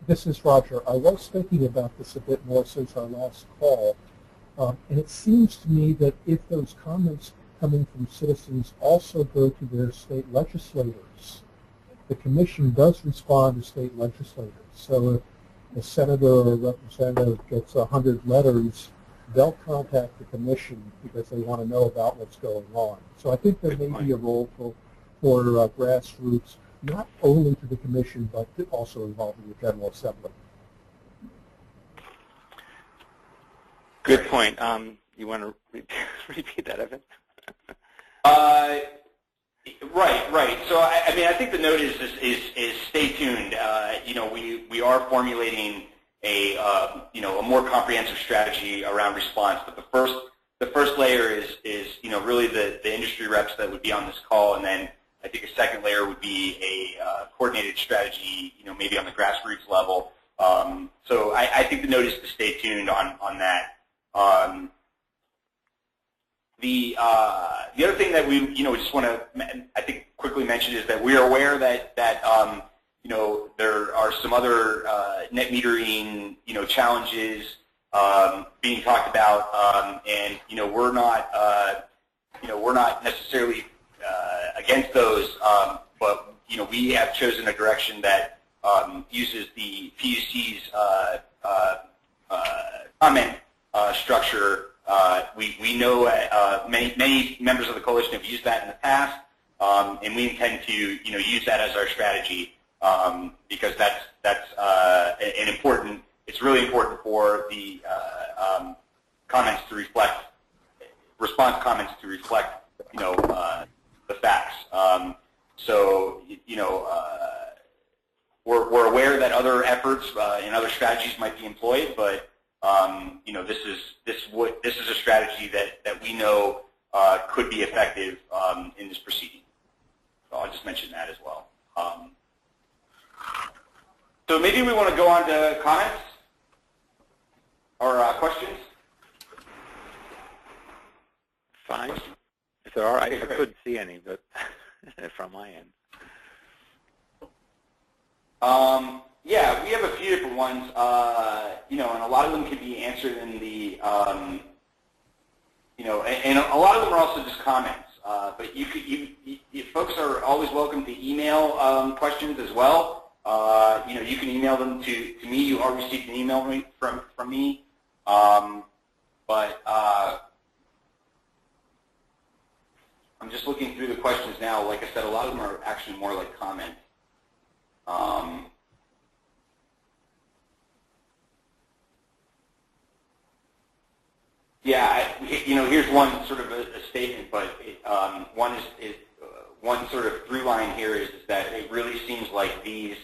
This is Roger. I was thinking about this a bit more since our last call, and it seems to me that if those comments coming from citizens also go to their state legislators, the Commission does respond to state legislators. So if a senator or a representative gets 100 letters, they'll contact the Commission because they want to know about what's going on. So I think there may be a role for grassroots, not only to the Commission, but also involving the General Assembly. Good point. You want to repeat that, Evan? Right. So I mean, I think the note is stay tuned. We are formulating a more comprehensive strategy around response. But the first layer is really the industry reps that would be on this call, and then I think a second layer would be a coordinated strategy, maybe on the grassroots level. So I think the note is to stay tuned on that. The other thing that we just want to I think quickly mention is that we are aware that there are some other net metering challenges being talked about, and we're not necessarily against those, but we have chosen a direction that uses the PUC's comment structure. We know many members of the coalition have used that in the past, and we intend to use that as our strategy because that's an important. It's really important for the comments to reflect response comments to reflect the facts. We're aware that other efforts and other strategies might be employed, but this is a strategy that we know could be effective in this proceeding. So I'll just mention that as well. So maybe we want to go on to comments or questions. Fine. If there are, I couldn't see any, but from my end. Yeah, we have a few different ones, and a lot of them can be answered in the, and a lot of them are also just comments. But you folks are always welcome to email questions as well. You can email them to me. You already received an email from me, but I'm just looking through the questions now. Like I said, a lot of them are actually more like comments. Yeah, here's one sort of a statement, but one sort of through line here is that it really seems like these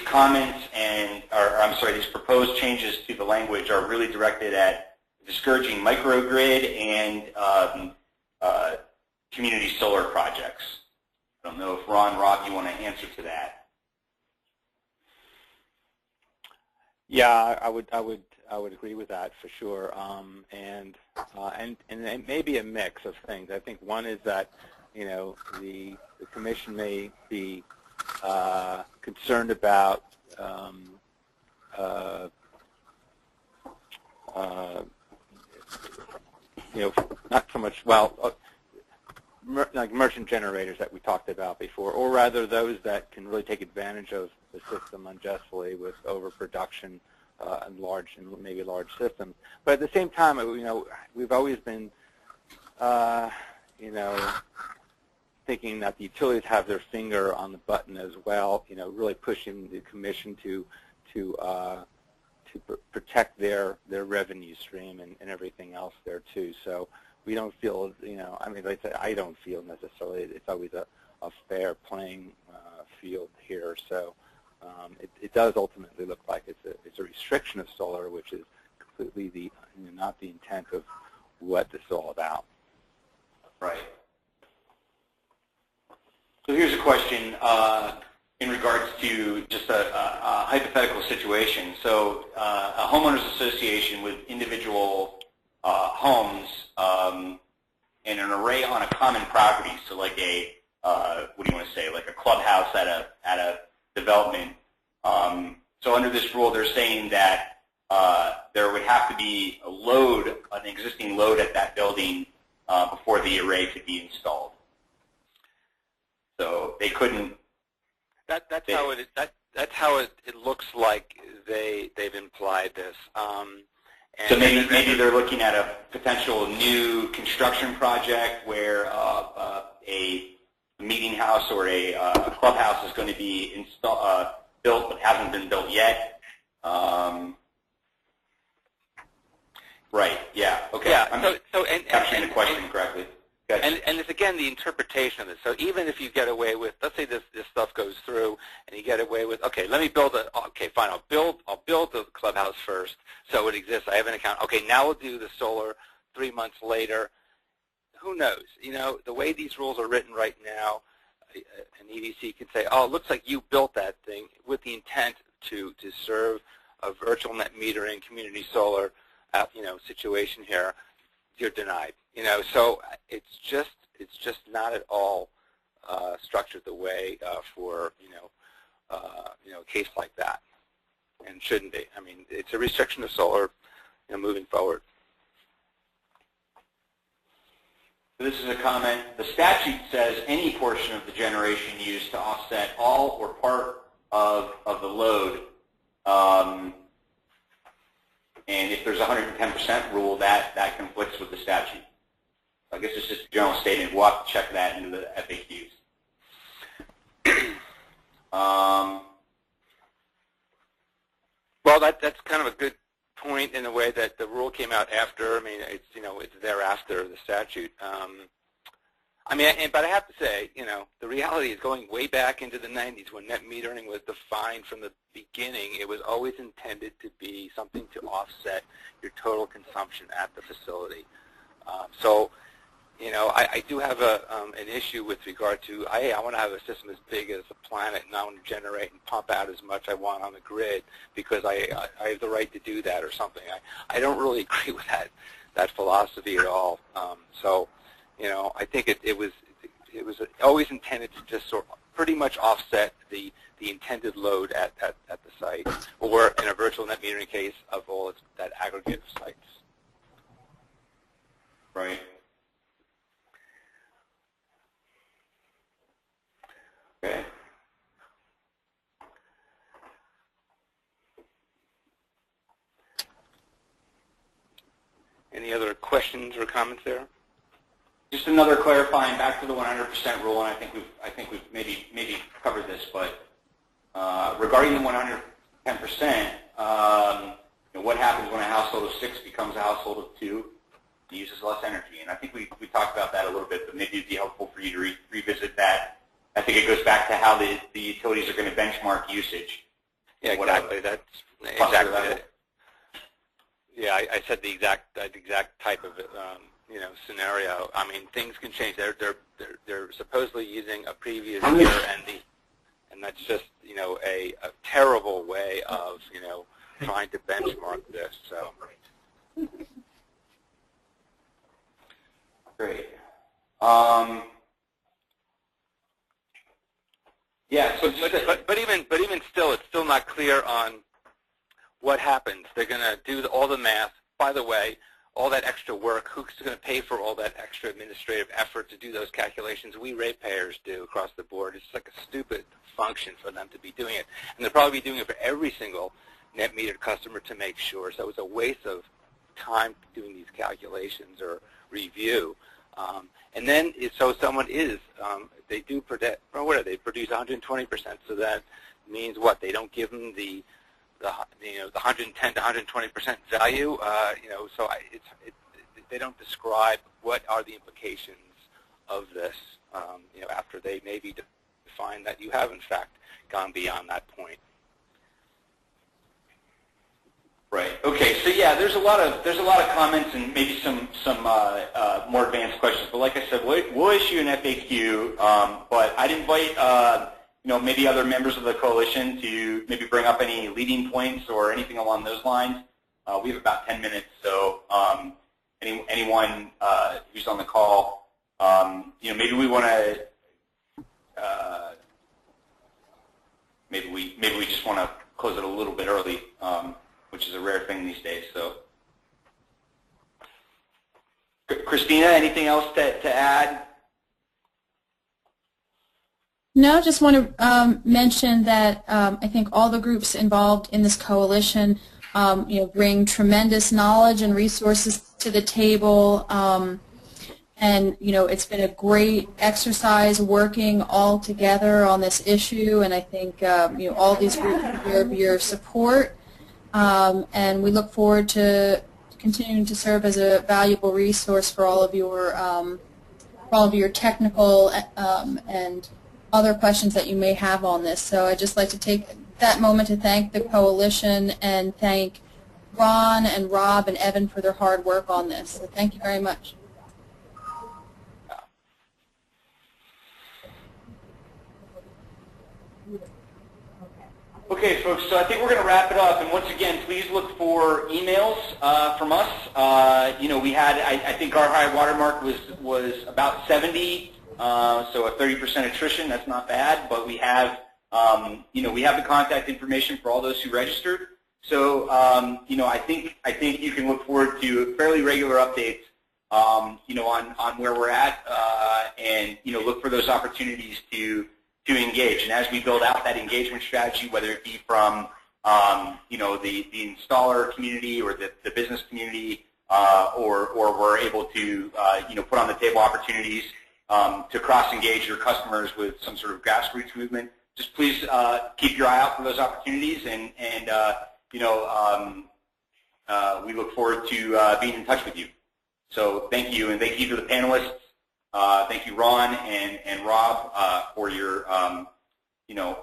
comments these proposed changes to the language are really directed at discouraging microgrid and community solar projects. I don't know if Ron, Rob, you want to answer to that. Yeah, I would agree with that for sure, and it may be a mix of things. I think one is that the Commission may be concerned about not so much like merchant generators that we talked about before, or rather those that can really take advantage of the system unjustly with overproduction and maybe large systems. But at the same time, we've always been, thinking that the utilities have their finger on the button as well. Really pushing the Commission to to protect their revenue stream and everything else there too. So we don't feel, I mean, like I said, I don't feel necessarily it's always a fair playing field here. So it does ultimately look like it's a restriction of solar, which is completely not the intent of what this is all about. Right. So here's a question in regards to just a hypothetical situation. So a homeowners association with individual homes and an array on a common property. So like a what do you want to say? Like a clubhouse at a development. So under this rule, they're saying that there would have to be a load, an existing load at that building before the array could be installed. So they couldn't. That's how it looks like they've implied this. So maybe they're looking at a potential new construction project where a meeting house or a clubhouse is going to be built but hasn't been built yet. Right. Yeah. Okay. Yeah. I'm capturing the question correctly. And it's again the interpretation of it. So even if you get away with, let's say this stuff goes through, and you get away with, okay, let me build okay, fine, I'll build the clubhouse first, so it exists. I have an account. Okay, now we'll do the solar 3 months later. Who knows? The way these rules are written right now, an EDC can say, oh, it looks like you built that thing with the intent to serve a virtual net metering community solar, situation here. You're denied. So it's just not at all structured the way for a case like that, and shouldn't be. I mean, it's a restriction of solar, moving forward. This is a comment. The statute says any portion of the generation used to offset all or part of the load. And if there's a 110% rule, that conflicts with the statute. I guess it's just a general statement. We'll have to check that into the FAQs. Well, that's kind of a good point in the way that the rule came out after. I mean, it's thereafter the statute. But I have to say, the reality is going way back into the 90s when net metering was defined from the beginning, it was always intended to be something to offset your total consumption at the facility. I do have an issue with regard to, I want to have a system as big as the planet, and I want to generate and pump out as much I want on the grid because I have the right to do that or something. I don't really agree with that philosophy at all. I think it was always intended to just sort of pretty much offset the intended load at the site, or in a virtual net metering case of all that aggregate of sites. Right. Okay. Any other questions or comments there? Just another clarifying back to the 100% rule, and I think we've maybe covered this, but regarding the 110%, what happens when a household of 6 becomes a household of 2 and uses less energy? And I think we talked about that a little bit, but maybe it'd be helpful for you to revisit that. I think it goes back to how the utilities are going to benchmark usage. Yeah, exactly. That's exactly it. Yeah, I said the exact type of scenario. I mean, things can change. They're supposedly using a previous year, and that's just a terrible way of trying to benchmark this. So great. Yeah. So but even still, it's still not clear on what happens. They're going to do all the math. By the way, all that extra work, who's going to pay for all that extra administrative effort to do those calculations? We ratepayers do across the board. It's like a stupid function for them to be doing it. And they'll probably be doing it for every single net metered customer to make sure. So it's a waste of time doing these calculations or review. And then, so someone is, they produce 120%. So that means what? They don't give them the the 110 to 120% value. So they don't describe what are the implications of this. After they maybe define that you have in fact gone beyond that point. Right. Okay. So yeah, there's a lot of comments and maybe some more advanced questions. But like I said, we'll issue an FAQ. But I'd invite maybe other members of the coalition to maybe bring up any leading points or anything along those lines. We have about 10 minutes, so anyone who's on the call, maybe we want to. Maybe we just want to close it a little bit early, which is a rare thing these days. So, Christina, anything else to add? No, just want to mention that I think all the groups involved in this coalition, bring tremendous knowledge and resources to the table. And it's been a great exercise working all together on this issue, and I think all these groups deserve your support, and we look forward to continuing to serve as a valuable resource for all of your technical and other questions that you may have on this. So I'd just like to take that moment to thank the coalition and thank Ron and Rob and Evan for their hard work on this. So thank you very much. Okay, folks, so I think we're going to wrap it up. And once again, please look for emails from us. We had, I think our high watermark was about 70, so a 30% attrition. That's not bad, but we have, we have the contact information for all those who registered. So, I think you can look forward to fairly regular updates, on where we're at, and look for those opportunities to engage. And as we build out that engagement strategy, whether it be from the installer community or the business community, or we're able to put on the table opportunities to cross-engage your customers with some sort of grassroots movement, just please keep your eye out for those opportunities, and we look forward to being in touch with you. So thank you, and thank you to the panelists. Thank you, Ron and Rob, for your,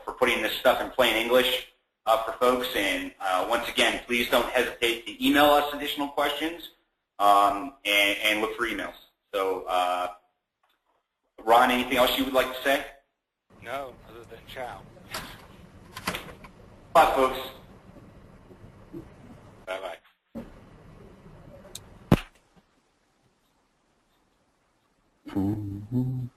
for putting this stuff in plain English for folks. And once again, please don't hesitate to email us additional questions and look for emails. So, Ron, anything else you would like to say? No, other than ciao. Bye, folks. Bye-bye. Mm-hmm.